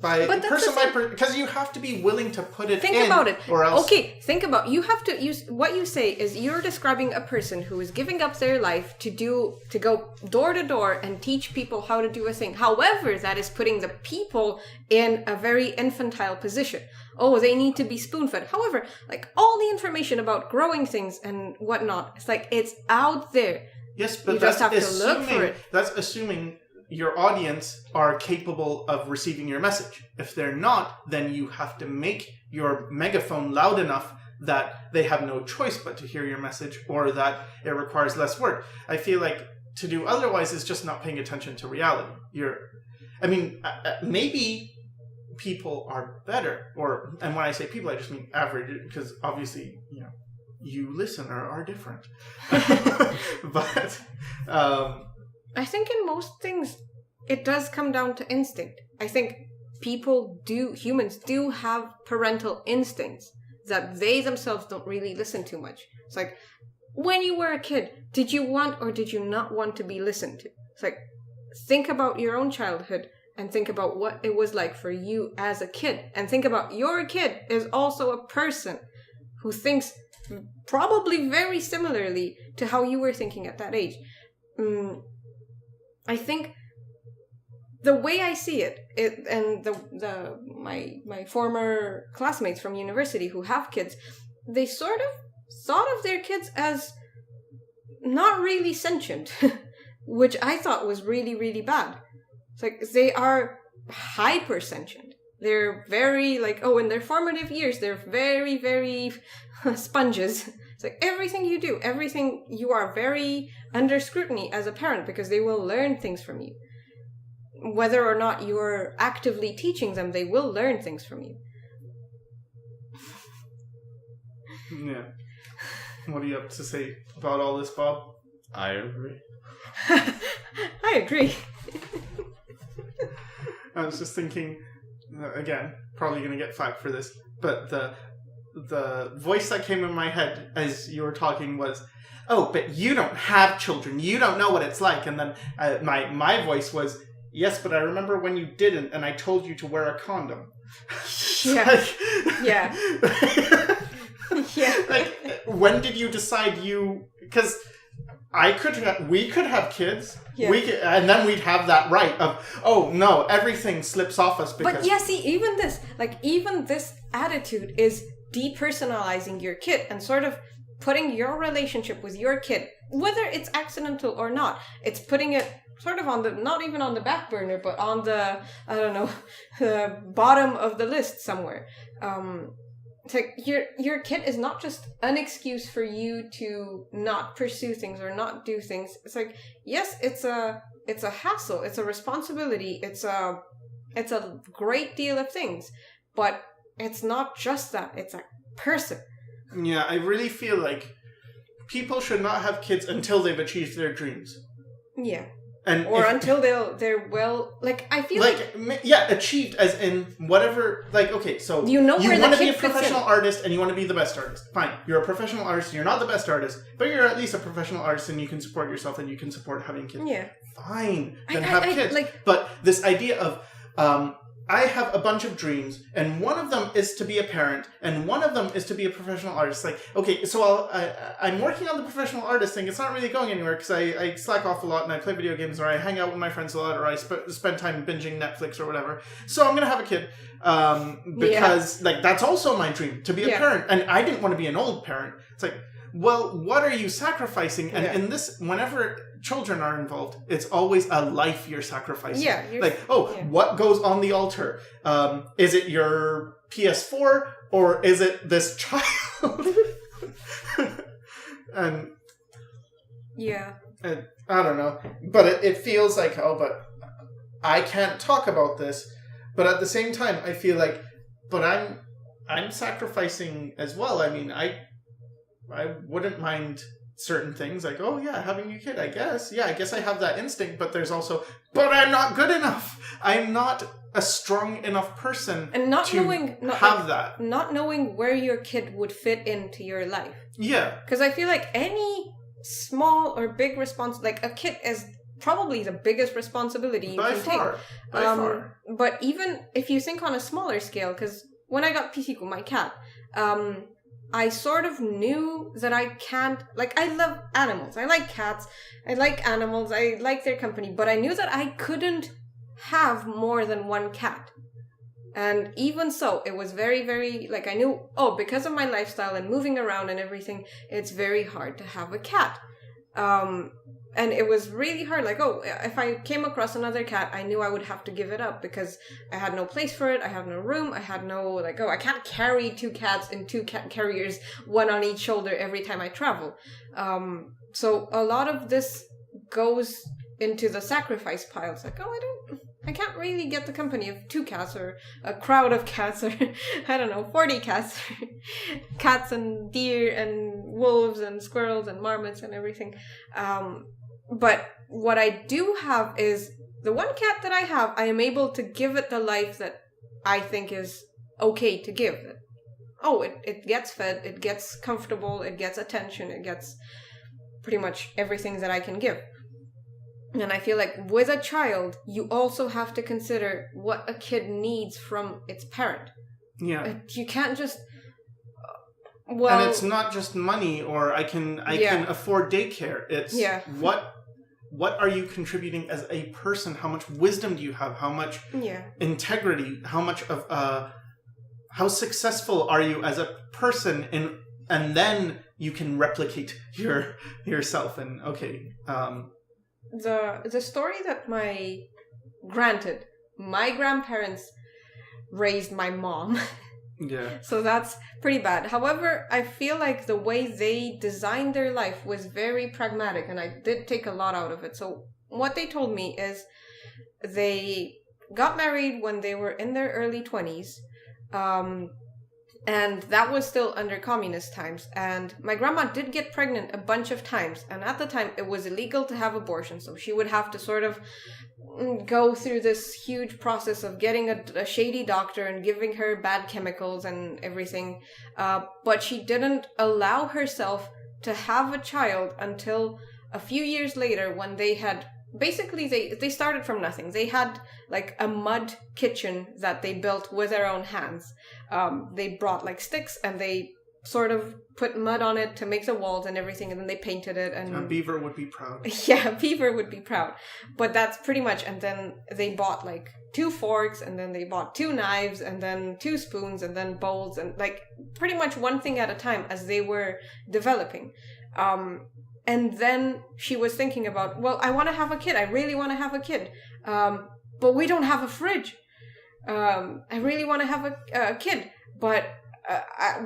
by person by person, because you have to be willing to put it in. Think about it. Or else... Okay, think about, you have to use, what you say is you're describing a person who is giving up their life to go door to door and teach people how to do a thing. However, that is putting the people in a very infantile position. They need to be spoon-fed. However, like, all the information about growing things and whatnot, it's like, it's out there. Yes, but you just have to look for it. That's assuming your audience are capable of receiving your message. If they're not, then you have to make your megaphone loud enough that they have no choice but to hear your message, or that it requires less work. I feel like to do otherwise is just not paying attention to reality. Maybe people are better, and when I say people, I just mean average, because obviously, you listener are different. But I think in most things, it does come down to instinct. I think humans do have parental instincts that they themselves don't really listen to much. It's like, when you were a kid, did you want or did you not want to be listened to? It's like, think about your own childhood and think about what it was like for you as a kid. And think about your kid is also a person who thinks probably very similarly to how you were thinking at that age. I think the way I see it and my former classmates from university who have kids, they sort of thought of their kids as not really sentient, which I thought was really, really bad. It's like, they are hyper sentient. They're very in their formative years, they're very, very sponges. It's like, everything you are very under scrutiny as a parent, because they will learn things from you. Whether or not you're actively teaching them, they will learn things from you. Yeah. What do you have to say about all this, Bob? I agree. I agree. I was just thinking, again, probably going to get flack for this, but the voice that came in my head as you were talking was, oh, but you don't have children. You don't know what it's like. And then my voice was, yes, but I remember when you didn't, and I told you to wear a condom. Yeah. Like, Yeah. Yeah. Like, when did you decide you... Because we could have kids, Yeah. and then we'd have that right of, oh, no, everything slips off us because... But yeah, see, even this attitude is depersonalizing your kid and sort of putting your relationship with your kid, whether it's accidental or not, it's putting it sort of on the, not even on the back burner, but on the, I don't know, the bottom of the list somewhere. It's like your kid is not just an excuse for you to not pursue things or not do things. It's like, yes, it's a hassle, it's a responsibility, it's a great deal of things, but it's not just that, it's a person. Yeah, I really feel like people should not have kids until they've achieved their dreams. Yeah. Or until they're well, like, I feel like yeah, achieved as in whatever, like, okay, so you know where want the to be a kid fits professional in. artist and you want to be the best artist. Fine, you're a professional artist, you're not the best artist, but you're at least a professional artist and you can support yourself and you can support having kids. Yeah. Fine, then have kids. like, but this idea of, I have a bunch of dreams, and one of them is to be a parent, and one of them is to be a professional artist. Like, okay, so I'm working on the professional artist thing. It's not really going anywhere because I slack off a lot, and I play video games, or I hang out with my friends a lot, or I spend time binging Netflix or whatever. So I'm going to have a kid because, like, that's also my dream, to be a parent. And I didn't want to be an old parent. It's like, well, what are you sacrificing? And in this, whenever children are involved, it's always a life you're sacrificing. Yeah. What goes on the altar? Is it your PS4 or is it this child? and I don't know. But it feels like, oh, but I can't talk about this. But at the same time, I feel like, but I'm sacrificing as well. I mean, I wouldn't mind certain things, like, oh yeah, having a kid, I guess. Yeah, I guess I have that instinct, but there's also, but I'm not good enough. I'm not a strong enough person and not to have that. Not knowing where your kid would fit into your life. Yeah. Because I feel like any small or big like a kid is probably the biggest responsibility you can take. By far. But even if you think on a smaller scale, because when I got Pisiko, my cat, I sort of knew that I can't, like, I love animals. I like cats. I like animals. I like their company. But I knew that I couldn't have more than one cat. And even so, it was very, very, like, I knew, because of my lifestyle and moving around and everything, it's very hard to have a cat. And it was really hard. Like, if I came across another cat, I knew I would have to give it up because I had no place for it. I had no room. I had no, like, I can't carry 2 cats in 2 cat carriers, one on each shoulder every time I travel. So a lot of this goes into the sacrifice pile. It's like, I can't really get the company of 2 cats or a crowd of cats or, I don't know, 40 cats. Cats and deer and wolves and squirrels and marmots and everything. But what I do have is the one cat that I have, I am able to give it the life that I think is okay to give it. It gets fed, it gets comfortable, it gets attention, it gets pretty much everything that I can give. And I feel like with a child, you also have to consider what a kid needs from its parent. Yeah. You can't just... and it's not just money or I can afford daycare. It's what are you contributing as a person? How much wisdom do you have? How much integrity? How much of how successful are you as a person? And then you can replicate yourself. And the story that my grandparents raised my mom. Yeah. So that's pretty bad. However, I feel like the way they designed their life was very pragmatic and I did take a lot out of it. So what they told me is they got married when they were in their early 20s. And that was still under communist times. And my grandma did get pregnant a bunch of times. And at the time, it was illegal to have abortion. So she would have to sort of go through this huge process of getting a shady doctor and giving her bad chemicals and everything. But she didn't allow herself to have a child until a few years later, when they had basically they started from nothing. They had like a mud kitchen that they built with their own hands. They brought like sticks and they sort of put mud on it to make the walls and everything, and then they painted it. And Beaver would be proud. Yeah, Beaver would be proud. But that's pretty much. And then they bought like 2 forks, and then they bought 2 knives, and then 2 spoons, and then bowls, and like pretty much one thing at a time as they were developing. And then she was thinking about, well, I want to have a kid. I really want to have a kid. But we don't have a fridge. I really want to have a kid, but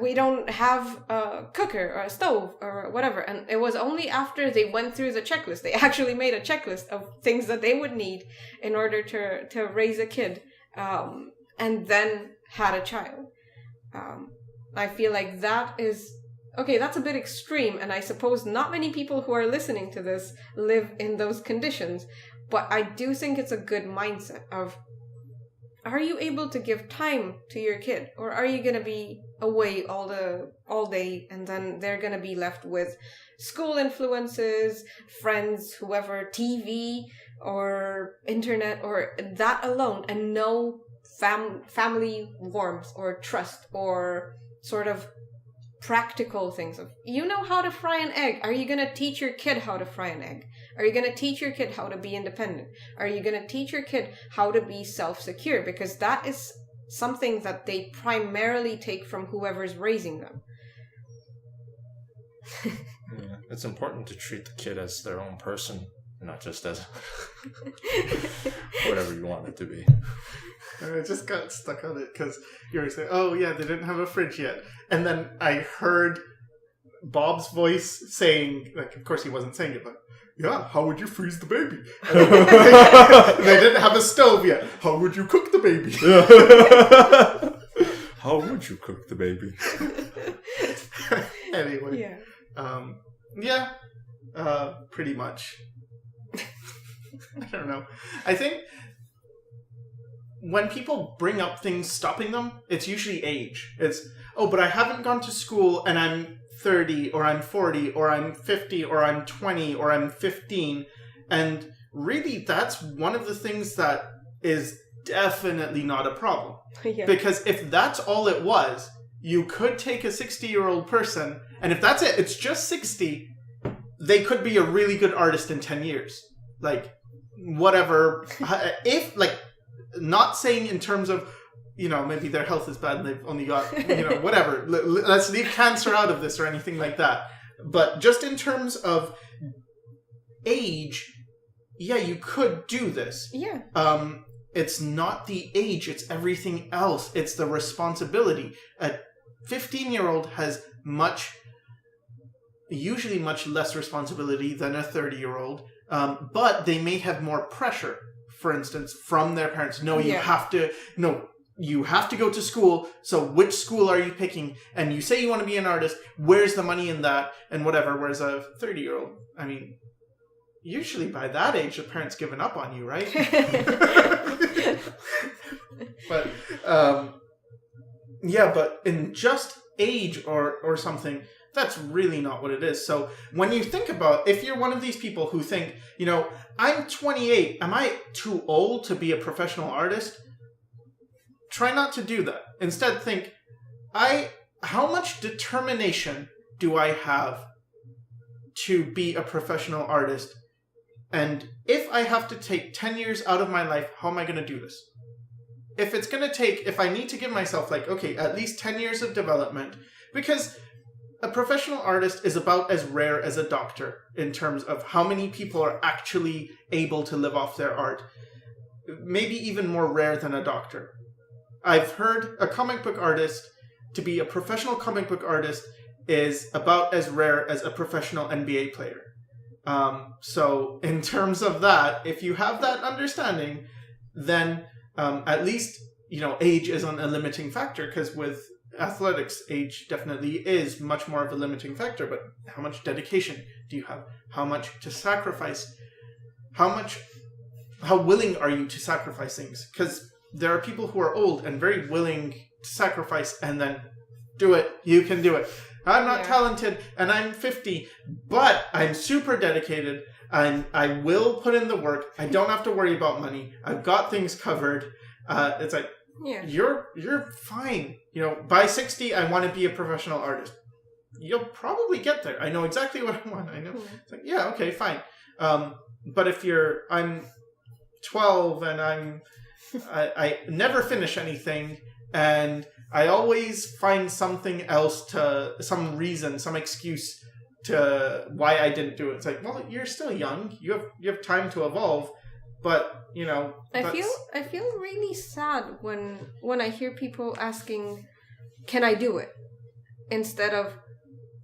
we don't have a cooker or a stove or whatever. And it was only after they went through the checklist, they actually made a checklist of things that they would need in order to raise a kid, and then had a child. I feel like that is, okay, that's a bit extreme, and I suppose not many people who are listening to this live in those conditions, but I do think it's a good mindset of, are you able to give time to your kid, or are you going to be away all day, and then they're going to be left with school influences, friends, whoever, TV or internet, or that alone, and no family warmth or trust or sort of practical things of, you know how to fry an egg. Are you going to teach your kid how to fry an egg? Are you going to teach your kid how to be independent? Are you going to teach your kid how to be self-secure? Because that is something that they primarily take from whoever's raising them. Yeah, it's important to treat the kid as their own person, not just as whatever you want it to be. I just got stuck on it because you were saying, oh yeah, they didn't have a fridge yet. And then I heard Bob's voice saying, like, of course he wasn't saying it, but, yeah, how would you freeze the baby? And they didn't have a stove yet. How would you cook the baby? How would you cook the baby? Anyway. Yeah. Pretty much. I don't know. I think when people bring up things stopping them, it's usually age. It's, oh, but I haven't gone to school and I'm 30 or I'm 40 or I'm 50 or I'm 20 or I'm 15. And really, that's one of the things that is definitely not a problem. Yeah. Because if that's all it was, you could take a 60-year-old person, and if that's it, it's just 60, they could be a really good artist in 10 years. Like, whatever. If, like, not saying in terms of, you know, maybe their health is bad and they've only got, you know, whatever. Let's leave cancer out of this or anything like that. But just in terms of age, yeah, you could do this. Yeah. It's not the age, it's everything else. It's the responsibility. A 15-year-old has usually much less responsibility than a 30-year-old, but they may have more pressure, for instance, from their parents. You have to go to school, so which school are you picking? And you say you want to be an artist, where's the money in that? And whatever, whereas a 30-year-old, I mean, usually by that age, the parents given up on you, right? But, yeah, but in just age or something, that's really not what it is. So when you think about, if you're one of these people who think, you know, I'm 28, am I too old to be a professional artist? Try not to do that. Instead think, how much determination do I have to be a professional artist? And if I have to take 10 years out of my life, how am I going to do this? If I need to give myself, like, okay, at least 10 years of development, because a professional artist is about as rare as a doctor in terms of how many people are actually able to live off their art. Maybe even more rare than a doctor. I've heard a comic book artist, to be a professional comic book artist, is about as rare as a professional NBA player. So in terms of that, if you have that understanding, then at least, you know, age isn't a limiting factor, because with athletics, age definitely is much more of a limiting factor. But how much dedication do you have? How much to sacrifice? How much how willing are you to sacrifice things? Because there are people who are old and very willing to sacrifice and then do it. You can do it. I'm not talented and I'm 50, but I'm super dedicated and I will put in the work. I don't have to worry about money. I've got things covered. It's like, you're fine. You know, by 60, I want to be a professional artist. You'll probably get there. I know exactly what I want. I know. It's like, yeah, okay, fine. But if I'm 12 and I never finish anything and I always find something else some reason, some excuse to why I didn't do it. It's like, well, you're still young. You have time to evolve, but you know. I feel really sad when I hear people asking, "Can I do it?" instead of,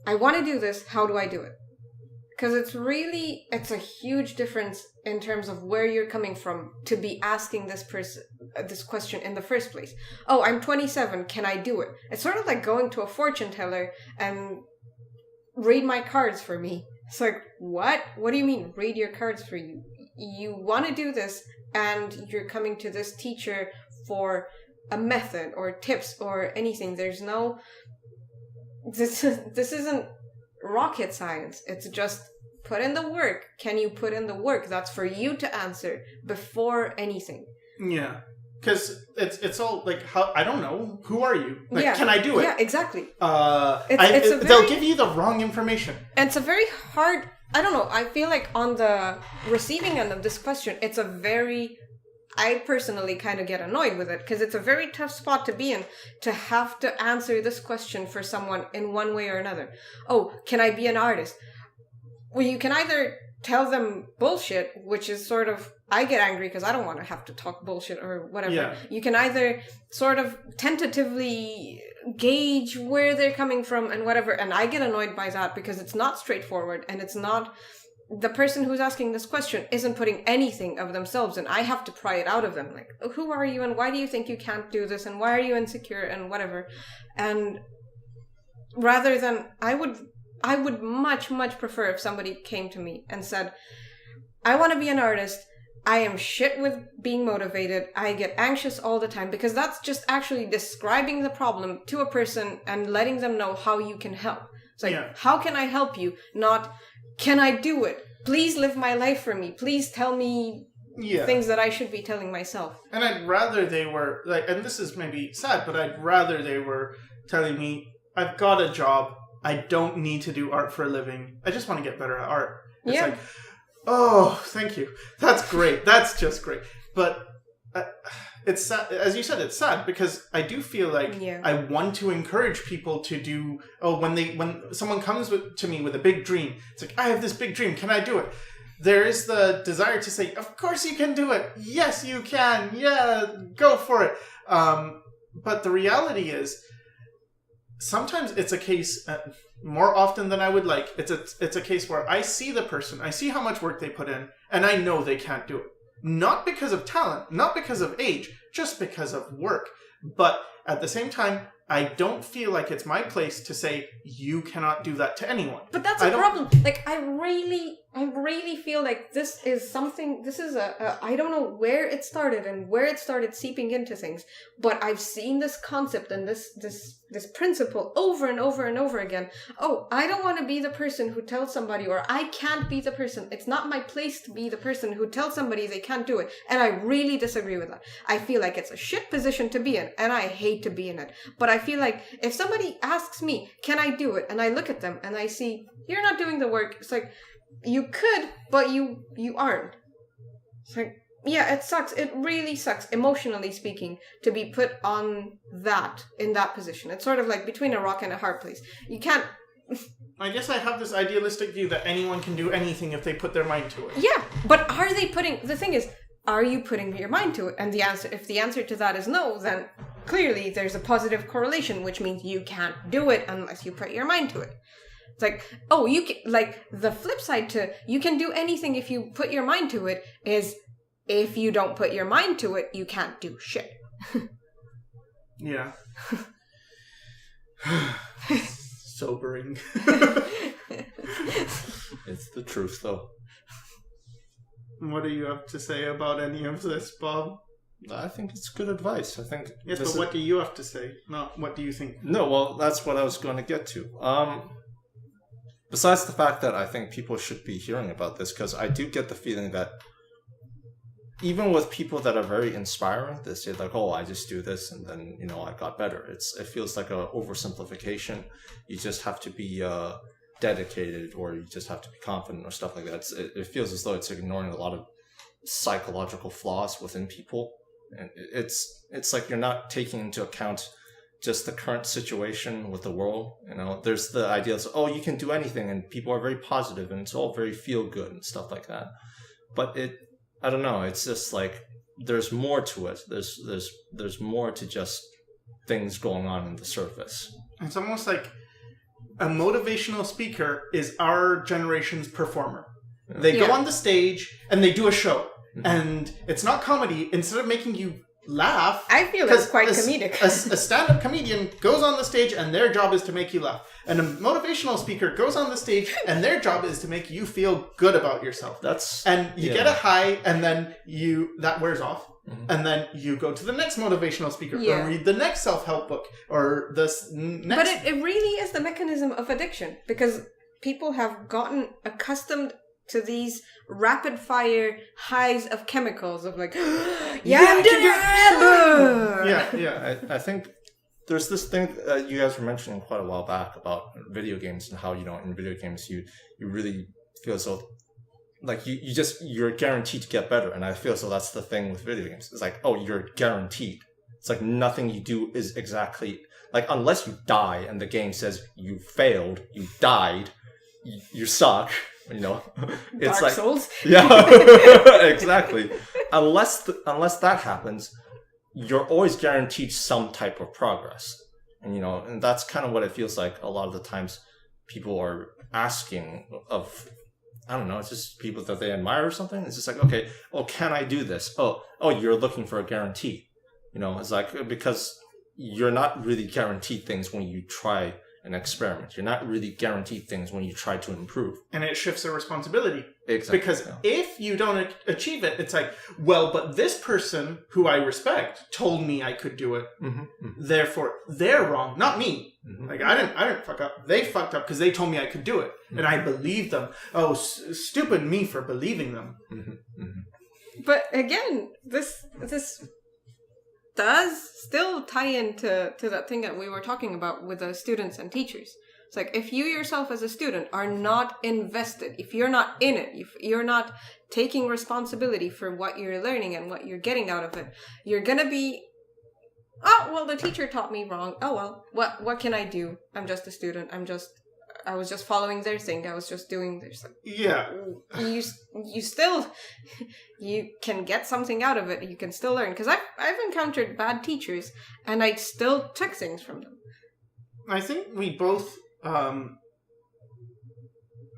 "I want to do this. How do I do it?" Because it's a huge difference in terms of where you're coming from to be asking this question in the first place. Oh, I'm 27. Can I do it? It's sort of like going to a fortune teller and read my cards for me. It's like, what? What do you mean, read your cards for you? You want to do this and you're coming to this teacher for a method or tips or anything. There's no... This isn't rocket science. It's just put in the work. Can you put in the work? That's for you to answer before anything. Yeah. Because it's all like, how, I don't know. Who are you? Like, can I do it? Yeah, exactly. They'll give you the wrong information. And it's a very hard... I don't know. I feel like on the receiving end of this question, it's a very... I personally kind of get annoyed with it because it's a very tough spot to be in to have to answer this question for someone in one way or another. Oh, can I be an artist? Well, you can either tell them bullshit, which is sort of... I get angry because I don't want to have to talk bullshit or whatever. Yeah. You can either sort of tentatively gauge where they're coming from and whatever. And I get annoyed by that because it's not straightforward and it's not... The person who's asking this question isn't putting anything of themselves in. I have to pry it out of them. Like, who are you and why do you think you can't do this and why are you insecure and whatever. And rather than... I would much, much prefer if somebody came to me and said, I want to be an artist. I am shit with being motivated. I get anxious all the time because that's just actually describing the problem to a person and letting them know how you can help. It's like, how can I help you? Not, can I do it? Please live my life for me. Please tell me things that I should be telling myself. And I'd rather they were, like, and this is maybe sad, but I'd rather they were telling me, I've got a job. I don't need to do art for a living. I just want to get better at art. It's like, oh, thank you. That's great. That's just great. But it's sad. As you said, it's sad because I do feel like I want to encourage people to do. Oh, when someone comes to me with a big dream, it's like, I have this big dream. Can I do it? There is the desire to say, of course you can do it. Yes, you can. Yeah, go for it. But the reality is, sometimes it's a case, more often than I would like, it's a case where I see the person, I see how much work they put in, and I know they can't do it. Not because of talent, not because of age, just because of work. But at the same time, I don't feel like it's my place to say, you cannot do that to anyone. But that's a problem. Like, I really feel like this is I don't know where it started and where it started seeping into things, but I've seen this concept and this principle over and over and over again. Oh, I don't want to be the person who tells somebody, or I can't be the person. It's not my place to be the person who tells somebody they can't do it. And I really disagree with that. I feel like it's a shit position to be in, and I hate to be in it. But I feel like if somebody asks me, can I do it? And I look at them and I see, you're not doing the work. It's like, you could, but you aren't. It's like, yeah, it sucks. It really sucks, emotionally speaking, to be put in that position. It's sort of like between a rock and a hard place. You can't... I guess I have this idealistic view that anyone can do anything if they put their mind to it. Yeah, but are they putting... The thing is, are you putting your mind to it? And if the answer to that is no, then clearly there's a positive correlation, which means you can't do it unless you put your mind to it. It's like, oh, you can... Like, the flip side to you can do anything if you put your mind to it is... If you don't put your mind to it, you can't do shit. Yeah. Sobering. It's the truth, though. What do you have to say about any of this, Bob? I think it's good advice. I think yes, but what do you have to say? Not what do you think? No, well, that's what I was going to get to. Besides the fact that I think people should be hearing about this, because I do get the feeling that even with people that are very inspiring, they say like, "Oh, I just do this and then I got better." It feels like a oversimplification. You just have to be dedicated, or you just have to be confident, or stuff like that. It feels as though it's ignoring a lot of psychological flaws within people, and it's like you're not taking into account just the current situation with the world. There's the idea of, oh, you can do anything, and people are very positive, and it's all very feel good and stuff like that. But I don't know. It's just like there's more to it. There's more to just things going on in the surface. It's almost like a motivational speaker is our generation's performer. They go on the stage and they do a show, and it's not comedy. Instead of making you laugh, I feel it's quite comedic. a stand-up comedian goes on the stage and their job is to make you laugh, and a motivational speaker goes on the stage and their job is to make you feel good about yourself. And you get a high, and then that wears off, and then you go to the next motivational speaker or read the next self-help book or next. But it really is the mechanism of addiction, because people have gotten accustomed to these rapid fire highs of chemicals of like, I'm doing it. I think there's this thing you guys were mentioning quite a while back about video games and how in video games you really feel so like you're guaranteed to get better, and I feel so that's the thing with video games. It's like, oh, you're guaranteed. It's like nothing you do is exactly like, unless you die and the game says you failed, you died, you suck. It's Dark Souls. Yeah, exactly. Unless that happens, you're always guaranteed some type of progress, and that's kind of what it feels like a lot of the times. People are asking of, I don't know, it's just people that they admire or something. It's just like, okay, oh, can I do this? Oh, you're looking for a guarantee. It's like, because you're not really guaranteed things when you try an experiment. You're not really guaranteed things when you try to improve. And it shifts the responsibility. Exactly. Because if you don't achieve it, it's like, well, but this person who I respect told me I could do it. Therefore, they're wrong, not me. Like, I didn't fuck up. They fucked up because they told me I could do it. And I believed them. Oh, stupid me for believing them. But again, this does still tie into that thing that we were talking about with the students and teachers. It's like, if you yourself as a student are not invested, if you're not in it, if you're not taking responsibility for what you're learning and what you're getting out of it, you're gonna be, oh, well, the teacher taught me wrong. Oh, well, what can I do? I'm just a student. I was just following their thing. I was just doing this. Yeah. You still, you can get something out of it. You can still learn. Because I've encountered bad teachers, and I still took things from them. I think we both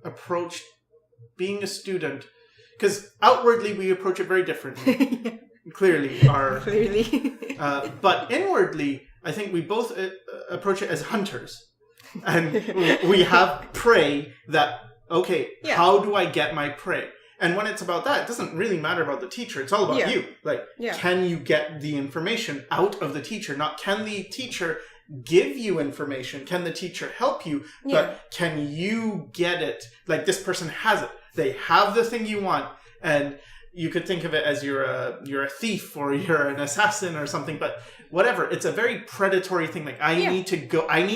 approached being a student, because outwardly we approach it very differently. Clearly. But inwardly, I think we both approach it as hunters. And we have prey that, okay, how do I get my prey? And when it's about that, it doesn't really matter about the teacher. It's all about you. Like, can you get the information out of the teacher? Not can the teacher give you information? Can the teacher help you? But can you get it? Like, this person has it. They have the thing you want. And you could think of it as you're a thief or you're an assassin or something, but whatever. It's a very predatory thing. Like, I need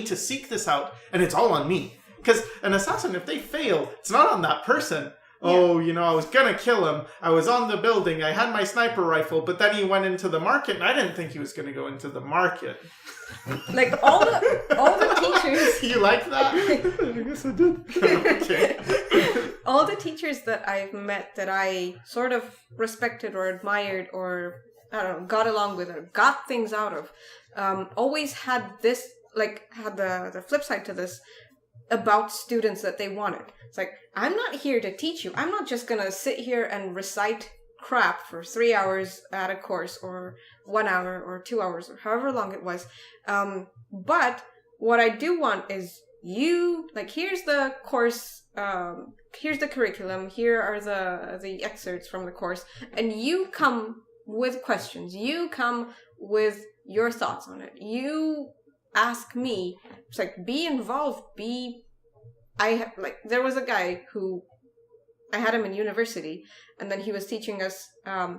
to seek this out, and it's all on me. Because an assassin, if they fail, it's not on that person. Oh, I was gonna kill him. I was on the building. I had my sniper rifle, but then he went into the market, and I didn't think he was gonna go into the market. Like, all the teachers. You like that? I guess I did. Okay. All the teachers that I've met that I sort of respected or admired or, I don't know, got along with or got things out of, always had this, like, had the flip side to this about students that they wanted. It's like, I'm not here to teach you. I'm not just gonna sit here and recite crap for 3 hours at a course or 1 hour or 2 hours or however long it was. But what I do want is here's the course, here's the curriculum, here are the excerpts from the course, and you come with questions, you come with your thoughts on it, you ask me. It's like, be involved, there was a guy who, I had him in university, and then he was teaching us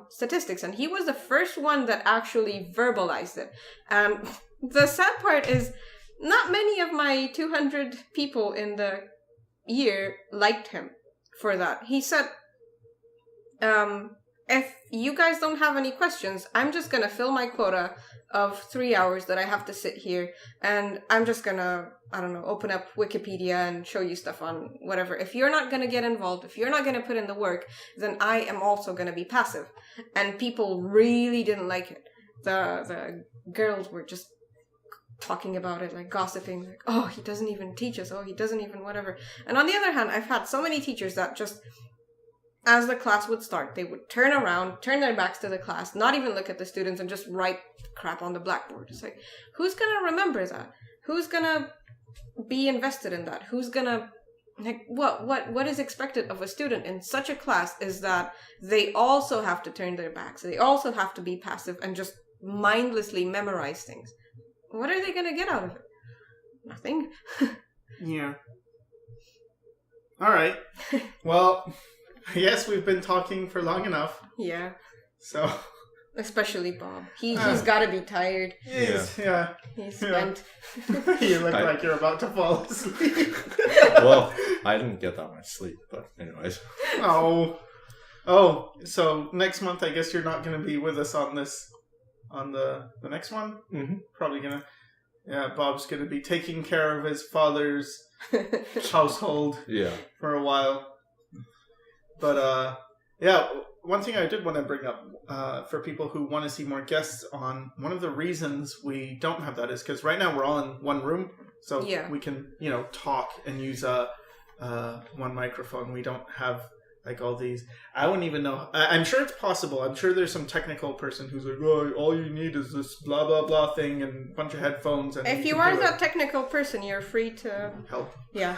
statistics, and he was the first one that actually verbalized it. And the sad part is, not many of my 200 people in the year liked him for that. He said, if you guys don't have any questions, I'm just going to fill my quota of 3 hours that I have to sit here, and I'm just going to, I don't know, open up Wikipedia and show you stuff on whatever. If you're not going to get involved, if you're not going to put in the work, then I am also going to be passive. And people really didn't like it. The girls were just talking about it, like gossiping, like, oh, he doesn't even teach us, oh, he doesn't even whatever. And on the other hand, I've had so many teachers that just, as the class would start, they would turn around, turn their backs to the class, not even look at the students, and just write crap on the blackboard. It's like, who's gonna remember that? Who's gonna be invested in that? Who's gonna, like, what is expected of a student in such a class is that they also have to turn their backs, they also have to be passive and just mindlessly memorize things. What are they gonna get out of it? Nothing. Yeah. All right. Well, I guess we've been talking for long enough. Yeah. So. Especially Bob. He's got to be tired. Yeah. He's spent. You look like you're about to fall asleep. Well, I didn't get that much sleep, but anyways. Oh. So next month, I guess you're not going to be with us on this. On the next one? Mm-hmm. Probably gonna... Yeah, Bob's gonna be taking care of his father's household for a while. But, yeah, one thing I did want to bring up for people who want to see more guests on, one of the reasons we don't have that is because right now we're all in one room, so we can, talk and use one microphone. We don't have... like all these, I wouldn't even know. I'm sure it's possible. I'm sure there's some technical person who's like, oh, all you need is this blah, blah, blah thing and a bunch of headphones. And if you are that technical person, you're free to... help. Yeah.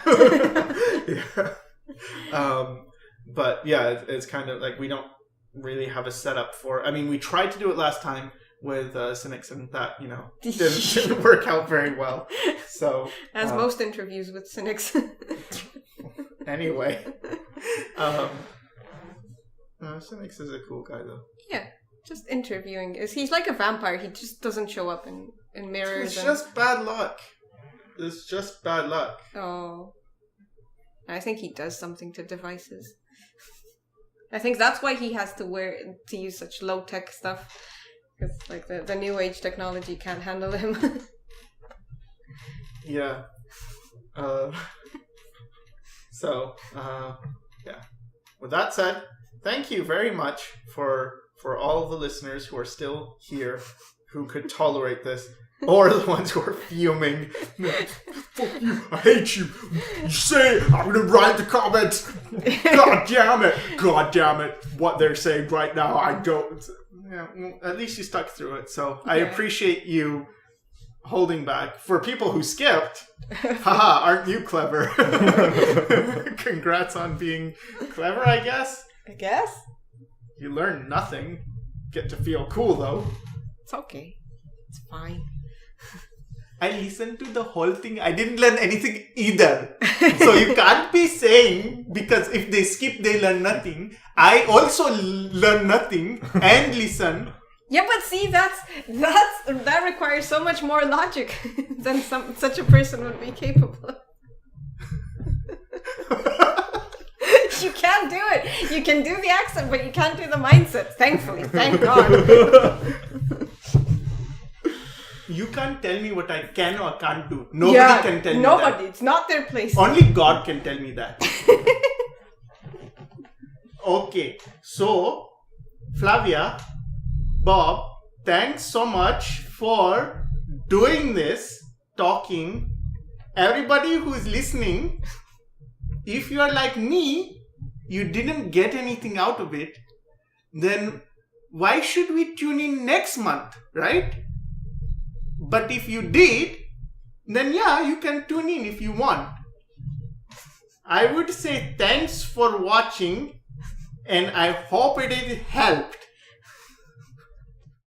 But yeah, it's kind of like we don't really have a setup for... I mean, we tried to do it last time with Cynics and that, didn't work out very well. So... As most interviews with Cynics. Anyway... Cynics is a cool guy, though. Yeah, just interviewing. He's like a vampire. He just doesn't show up in mirrors. It's just bad luck. It's just bad luck. Oh. I think he does something to devices. I think that's why he has to use such low-tech stuff. Because, like, the new age technology can't handle him. Yeah. Yeah. With that said, thank you very much for all of the listeners who are still here, who could tolerate this, or the ones who are fuming. Fuck you, I hate you. You say I'm gonna write the comments. God damn it. What they're saying right now, I don't. Yeah, well, at least you stuck through it, so I appreciate you holding back. For people who skipped, haha, aren't you clever? Congrats on being clever, I guess. You learn nothing. Get to feel cool, though. It's okay. It's fine. I listened to the whole thing. I didn't learn anything either. So you can't be saying, because if they skip, they learn nothing. I also learn nothing and listen. Yeah, but see, that requires so much more logic than such a person would be capable of. You can't do it. You can do the accent, but you can't do the mindset. Thankfully, thank God. You can't tell me what I can or can't do. Nobody can tell me that. Nobody. It's not their place. Only God can tell me that. Okay, so Flavia, Bob, thanks so much for doing this, talking. Everybody who is listening, if you are like me, you didn't get anything out of it, then why should we tune in next month, right? But if you did, then yeah, you can tune in if you want. I would say thanks for watching, and I hope it helped.